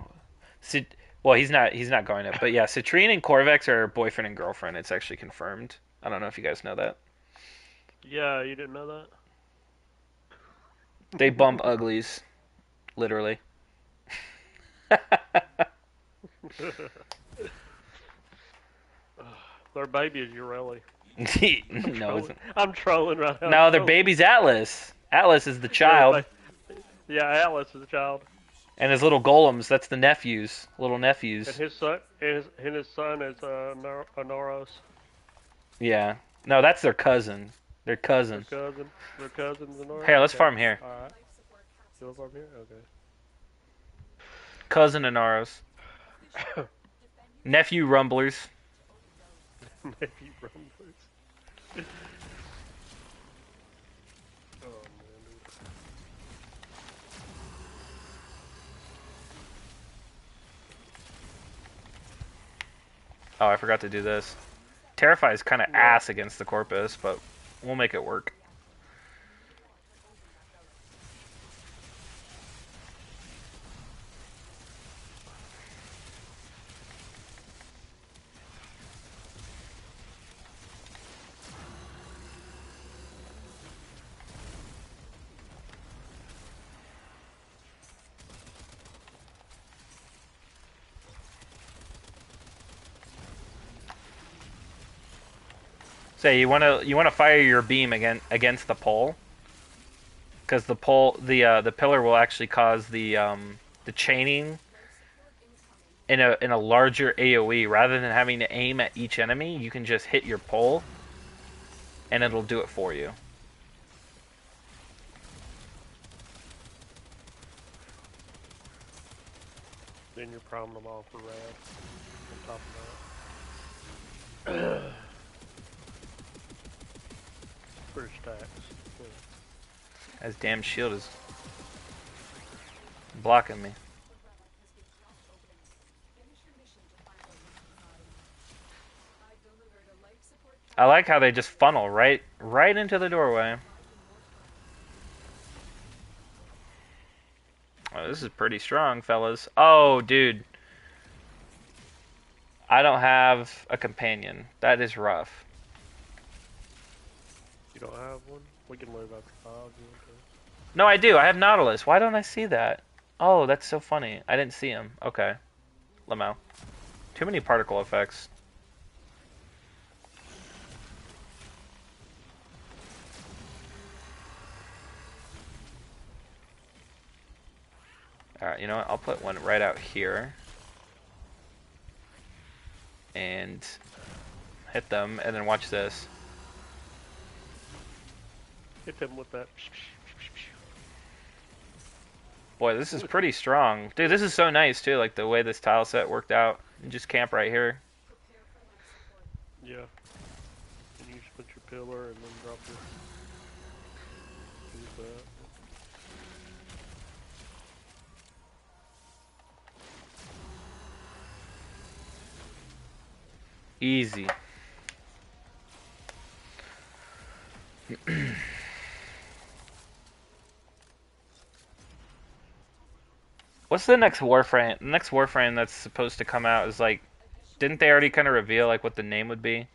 Well, he's not going up, but yeah, Citrine and Corvex are boyfriend and girlfriend. It's actually confirmed. I don't know if you guys know that. Yeah, you didn't know that. They bump uglies, literally. Their baby is Ureli. No, isn't. I'm trolling right now. No, their baby's Atlas. Atlas is the child, Yeah, Atlas is a child, and his little golems. That's the nephews, little and nephews. his son is Noros. Yeah. No, that's their cousin. Their Their cousin. cousin. Their cousin's Noros. Here, let's Okay. farm here. All right. You want to farm here? Cousin Anaros. Okay. Nephew Rumblers. Nephew Rumblers. Oh man, dude. Oh, I forgot to do this. Terrify is kind of What? ass against the Corpus, but we'll make it work. Say you wanna fire your beam against the pole, because the pillar will actually cause the chaining in a larger AOE. Rather than having to aim at each enemy, you can just hit your pole, and it'll do it for you. Then you're priming them all for rad. On top of that. For stacks. As damn shield is blocking me. I like how they just funnel right into the doorway. Oh, this is pretty strong, fellas. Oh, dude. I don't have a companion. That is rough. You don't have one? We can live after 5. You want to? No, I do. I have Nautilus. Why don't I see that? Oh, that's so funny. I didn't see him. Okay. Lamo. Too many particle effects. Alright, you know what? I'll put one right out here. And hit them, and then watch this. Hit them with that. Boy, this is pretty strong. Dude, this is so nice, too, like the way this tile set worked out. You just camp right here. Yeah. And you just put your pillar and then drop your. Use that. Easy. What's the next Warframe? The next Warframe that's supposed to come out is like, didn't they already kind of reveal like what the name would be?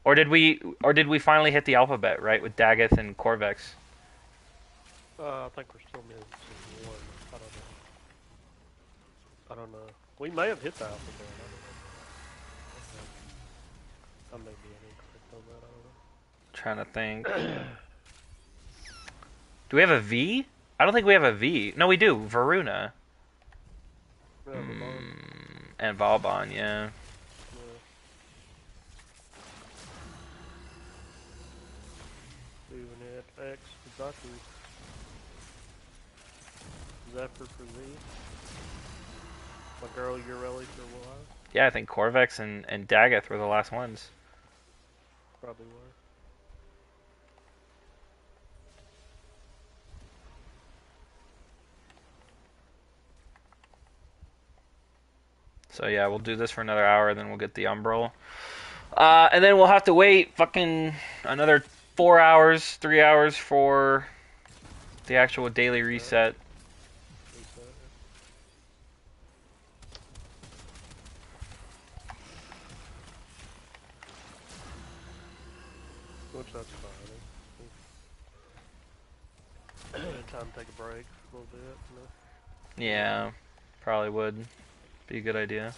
Or did we finally hit the alphabet, right, with Daggett and Corvex? I think we're still mid season 1. I don't know. I don't know. We may have hit the alphabet. I may be incorrect on that. Trying to think. I don't know. Do we have a V? I don't think we have a V. No, we do. Varuna. Yeah, Ramon. And Valbon, yeah. Yeah. Even at X, Zaku. Zephyr for Z. My girl, Ureli for Y. Yeah, I think Corvex and Daggett were the last ones. Probably were. So yeah, we'll do this for another hour, then we'll get the Umbral. And then we'll have to wait fucking another 4 hours, 3 hours for the actual daily reset. Which that's fine. Time to take a break a little bit, you know? Yeah, probably would be a good idea.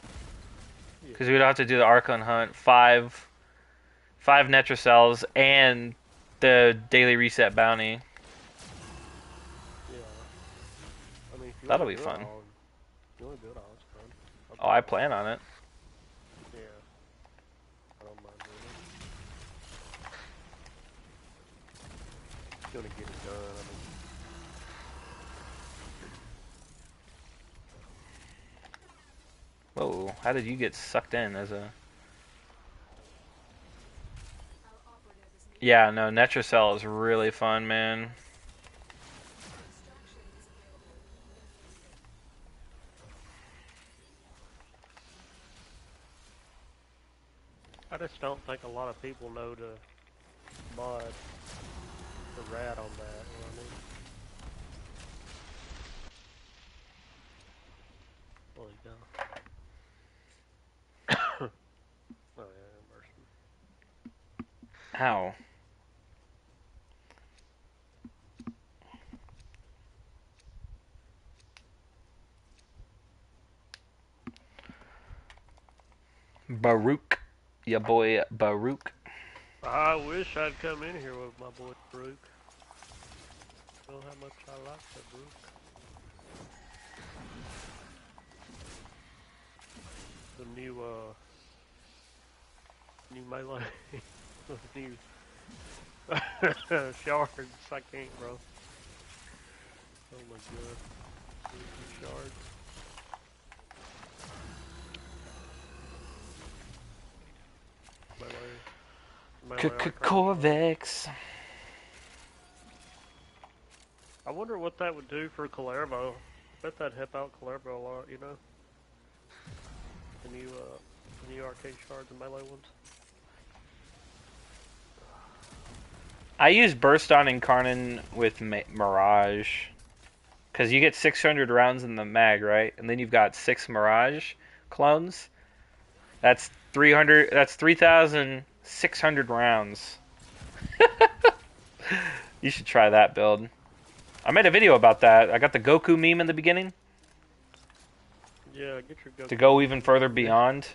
Yeah. Because we'd have to do the Archon hunt, five Netracells, and the daily reset bounty. Yeah. I mean, if you That'll want be to do it fun. all, if you want to do it all, it's fun. Oh, I plan on it. Yeah. I don't mind doing it. If you want to get it done, I mean. Whoa, how did you get sucked in as a... Yeah, no, Netracell is really fun, man. I just don't think a lot of people know to mod the rat on that, you know what I mean? There you go. Oh yeah, immersion. How? Baruch. Ya boy Baruch. I wish I'd come in here with my boy Brook. Know how much I like that Brook. The new melee, new shards. I can't, bro. Oh my god, new shards. Melee Corvex. I wonder what that would do for Calervo. I bet that'd help out Calervo a lot, you know? The new arcade shards and melee ones. I use Burst on Incarnon with Mirage. Because you get 600 rounds in the mag, right? And then you've got 6 Mirage clones. That's 300. That's 3,600 rounds. You should try that build. I made a video about that. I got the Goku meme in the beginning Yeah, get your to Goku go meme even in further there. beyond.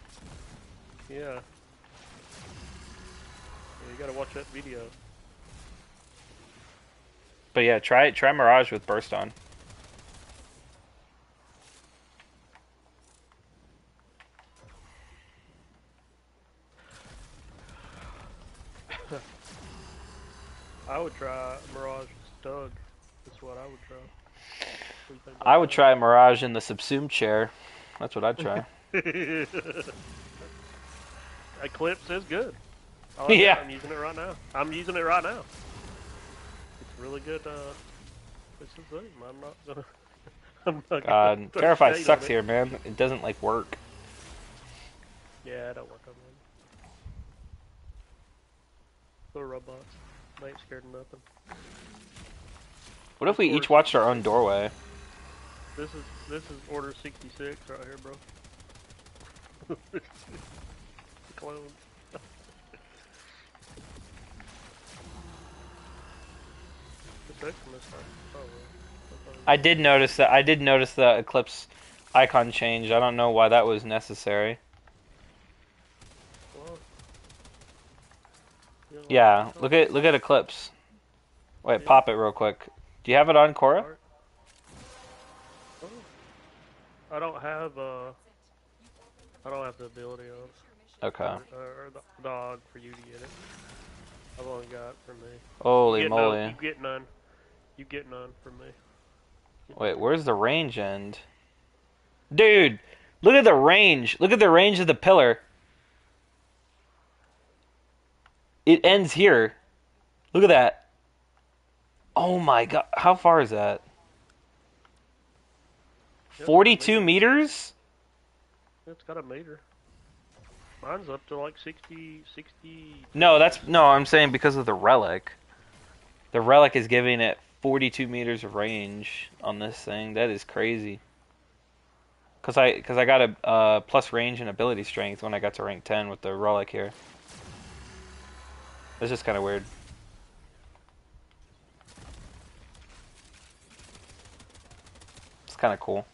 Yeah. Yeah, you gotta watch that video. But yeah, try Mirage with Burst on. I would try Mirage Stug. That's what I would try. What do you think I about would try Mirage in the subsumed chair. That's what I'd try. that? Eclipse is good. I like that. Yeah. I'm using it right now. I'm using it right now. It's really good. It's a thing. I'm not gonna. I'm not gonna God, throw Terrify shade on sucks it. here, man. It doesn't like work. Yeah, it don't work on them. Little robots. They ain't scared of nothing. What if This we order each watched our own 66. doorway? This is order 66 right here, bro. Clones. It's Xmas time. Oh well. I did notice that. I did notice the Eclipse icon change. I don't know why that was necessary. Well, you don't like the Yeah, icon? look at Eclipse. Wait, Yeah. pop it real quick. Do you have it on Cora? Alright. Oh. I don't have I don't have the ability on Okay. or the dog for you to get it. I've only got for me. You Holy get no. moly. You get none. You get none from me. Wait, where's the range end? Dude, look at the range. Look at the range of the pillar. It ends here. Look at that. Oh my god. How far is that? Yeah, it's got a 42 meter. meters? It's got a meter. Mine's up to like 60 No, meters. no, I'm saying because of the relic. The relic is giving it 42 meters of range on this thing. That is crazy. Cause I got a plus range and ability strength when I got to rank 10 with the relic here. It's just kind of weird. It's kind of cool.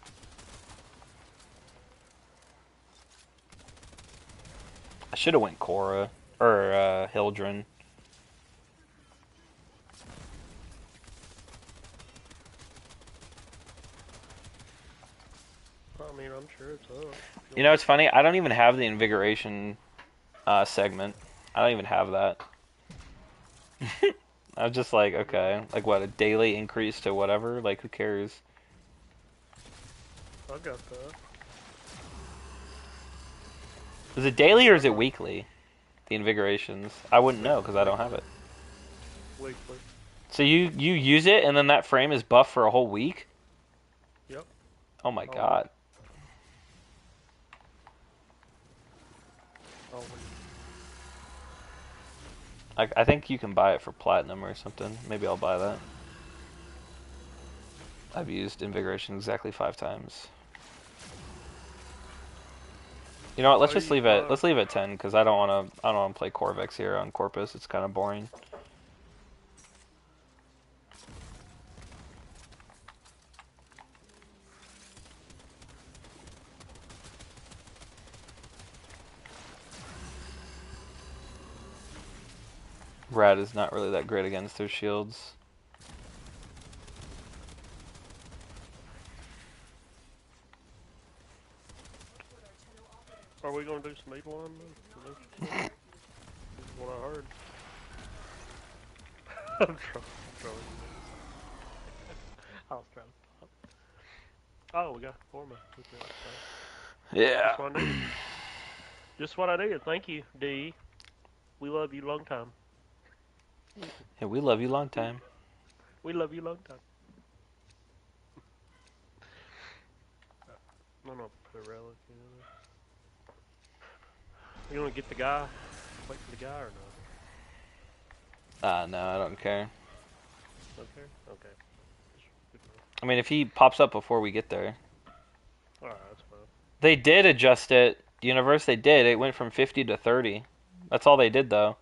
I should have went Korra or Hildren. I mean, I'm sure it's up. You know, it's funny. I don't even have the invigoration segment. I don't even have that. I was just like, okay, like what, a daily increase to whatever? Like, who cares? I got that. Is it daily or is I'm it not weekly? The invigorations. I wouldn't know because I don't have weekly. it. Weekly. So you use it and then that frame is buffed for a whole week? Yep. Oh my All week. god. All week. I think you can buy it for platinum or something. Maybe I'll buy that. I've used invigoration exactly 5 times. You know what? Let's Why just you leave it. Let's leave it at 10 because I don't want to play Corvex here on Corpus. It's kind of boring. Rad is not really that great against their shields. Are we gonna do some Edelon then? This is what I heard. I'm trolling I was trying to stop. Oh, we got Forma. Yeah. Just what I needed. Just what I needed. Thank you, D. We love you long time. Yeah, we love you long time. We love you long time. I'm gonna put a relic in there. You wanna get the guy? Wait for the guy or not? No, I don't care. Okay. Okay. Good enough. I mean, if he pops up before we get there. Alright, that's fine. They did adjust it, Universe, they did. It went from 50 to 30. That's all they did, though.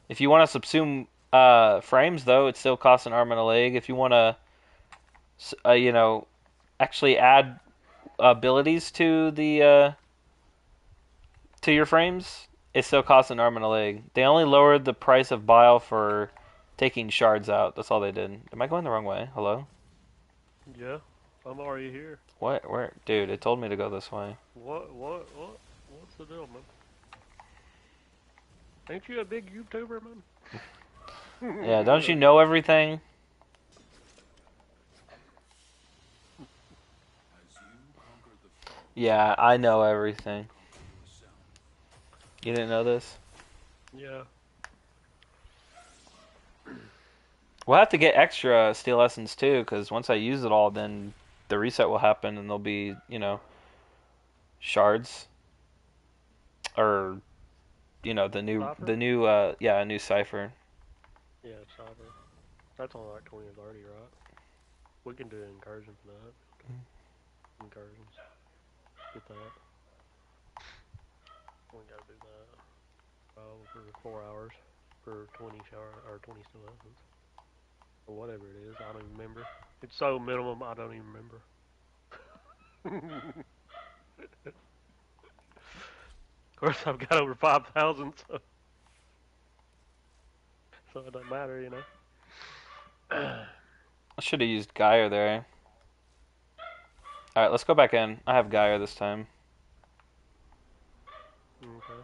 If you want to subsume frames, though, it still costs an arm and a leg. If you want to, you know, actually add abilities to your frames, it still costs an arm and a leg. They only lowered the price of bile for taking shards out. That's all they did. Am I going the wrong way? Hello? Yeah, I'm already here. What? Where? Dude, it told me to go this way. What? What's the deal, man? Ain't you a big YouTuber, Yeah, don't you man? know everything? Yeah, I know everything. You didn't know this? Yeah. We'll have to get extra steel essence too, because once I use it all, then the reset will happen and there'll be, shards or Cipher? yeah, a new cipher. Yeah, Cipher. That's only like 20 or 30, right? We can do an incursion for that. Incursions. Get that. We gotta do that. For 4 hours. For 20 shower, or 20 still essence. Or whatever it is, I don't even remember. It's so minimum, I don't even remember. Of course, I've got over 5,000, so it doesn't matter, you know. I should have used Gaia there. Alright, let's go back in. I have Gaia this time. Okay.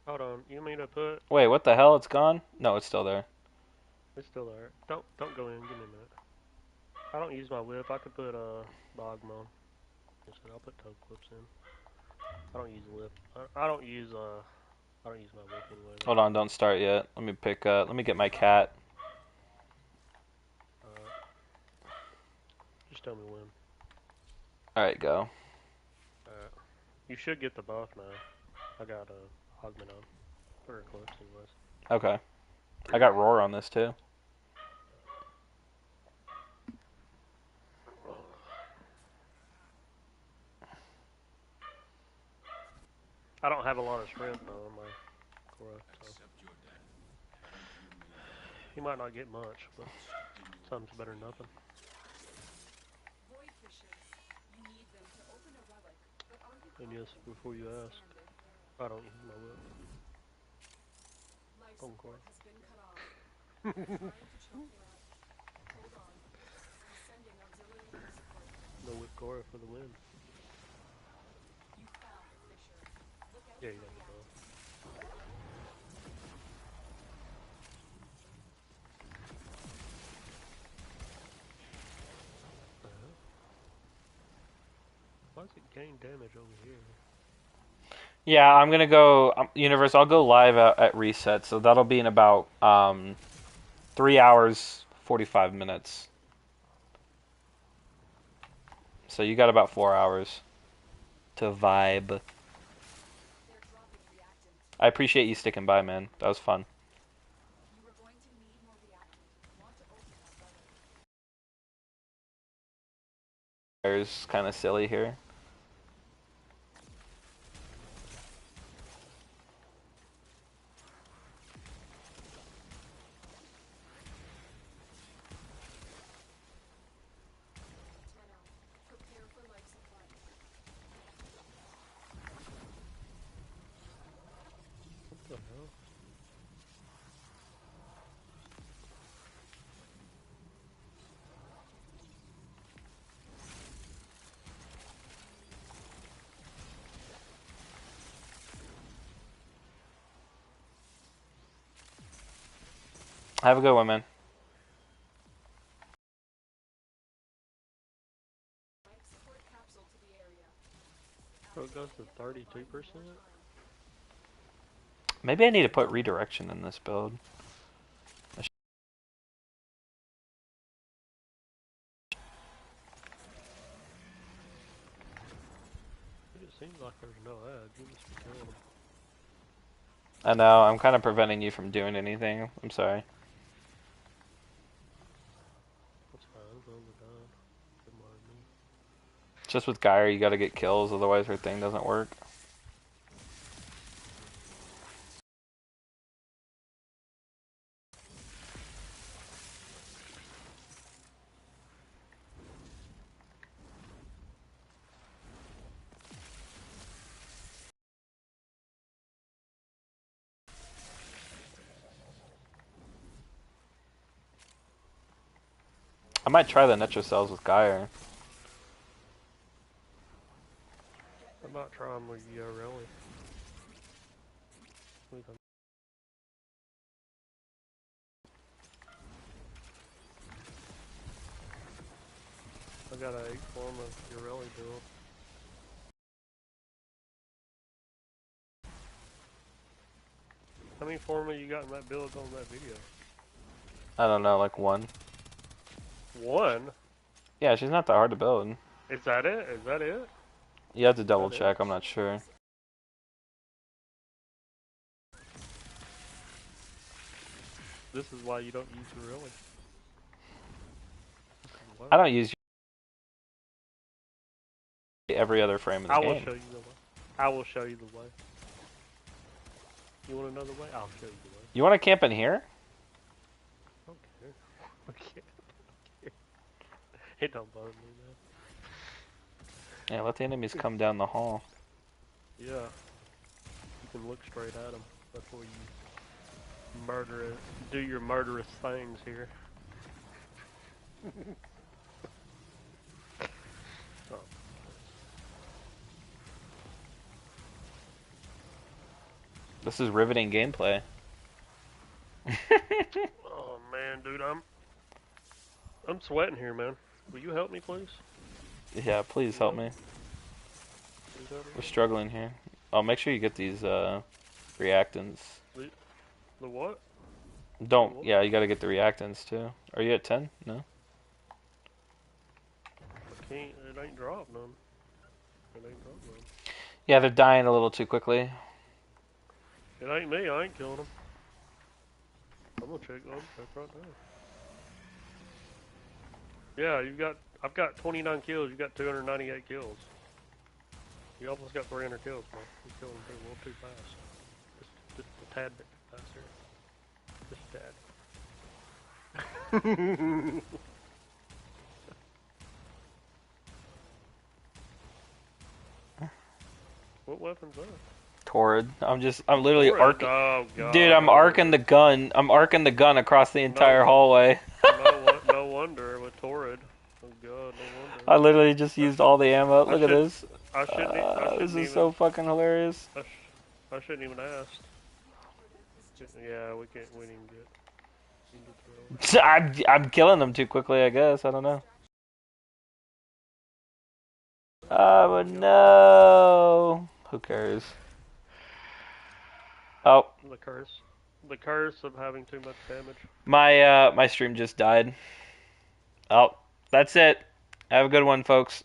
Hold on. You mean to put? Wait, what the hell? It's gone? No, it's still there. It's still there. Don't go in. Give me a minute. I don't use my whip. I could put Dogma on. I'll put toe clips in. I don't use whip. I don't use my whip anyway Hold on, don't start yet. Let me get my cat. though. Just tell me when. Alright, go. You should get the buff now. I got augment on. Or eclipse anyways. Okay. I got Roar on this too. I don't have a lot of strength though on my Cora, so he might not get much, but something's better than nothing. And yes, before you ask, I don't use my whip. On Cora. No whip Cora for the win. Yeah, you got the buff. Why does it gain damage over here? Yeah, I'm gonna go Universe. I'll go live at reset, so that'll be in about 3 hours 45 minutes. So you got about 4 hours to vibe. I appreciate you sticking by, man. That was fun. It's kind of silly here. What the hell? Have a good one, man. So it goes to 32%? Maybe I need to put redirection in this build. It seems like there's no ads. You must be killing them. I know, I'm kind of preventing you from doing anything. I'm sorry. That's fine. As long as we're done. Good morning. Just with Gyre, you gotta get kills, otherwise her thing doesn't work. I might try the Nitro Cells with Gyre. I'm not trying with you, really. I got a 8 form of Urelli build. How many forma you got in that build on that video? I don't know, like one. One? Yeah, she's not that hard to build. Is that it? Is that it? You have to Is double that it? check, I'm not sure. This is why you don't use Urelli. I don't use every other frame in the I will game. show you the way. I will show you the way. You want another way? I'll show you the way. You want to camp in here? Okay. It don't bother me, man. Yeah, let the enemies come down the hall. Yeah. You can look straight at them before you murder it. Do your murderous things here. Oh. This is riveting gameplay. Oh man, dude, I'm sweating here, man. Will you help me, please? Yeah, please help me. Please help We're me. struggling here. Oh, make sure you get these reactants. The what? The Don't. what? Yeah, you gotta get the reactants too. Are you at 10? No. I can't. It ain't dropped none. It ain't dropped none. Yeah, they're dying a little too quickly. It ain't me. I ain't killing them. I'm gonna check. I'm check right now. Yeah, you got. I've got 29 kills. You got 298 kills. You almost got 300 kills, man. You're killing them a little too fast. Just a tad bit too fast here. Just a tad. What weapon's that? Torrid. I'm literally Torrid? arcing. Oh god. Dude, I'm No arcing wonder. the gun. I'm arcing the gun across the entire No, hallway. no wonder with Torrid. Oh god, no wonder. I literally just used all the ammo. I Look at should. this. I This shouldn't is even. so fucking hilarious. I shouldn't even ask. Yeah, we can't. We didn't get. I'm killing them too quickly, I guess. I don't know. Oh no. Who cares? Oh, The curse. The curse of having too much damage. my stream just died. Oh, that's it. Have a good one, folks.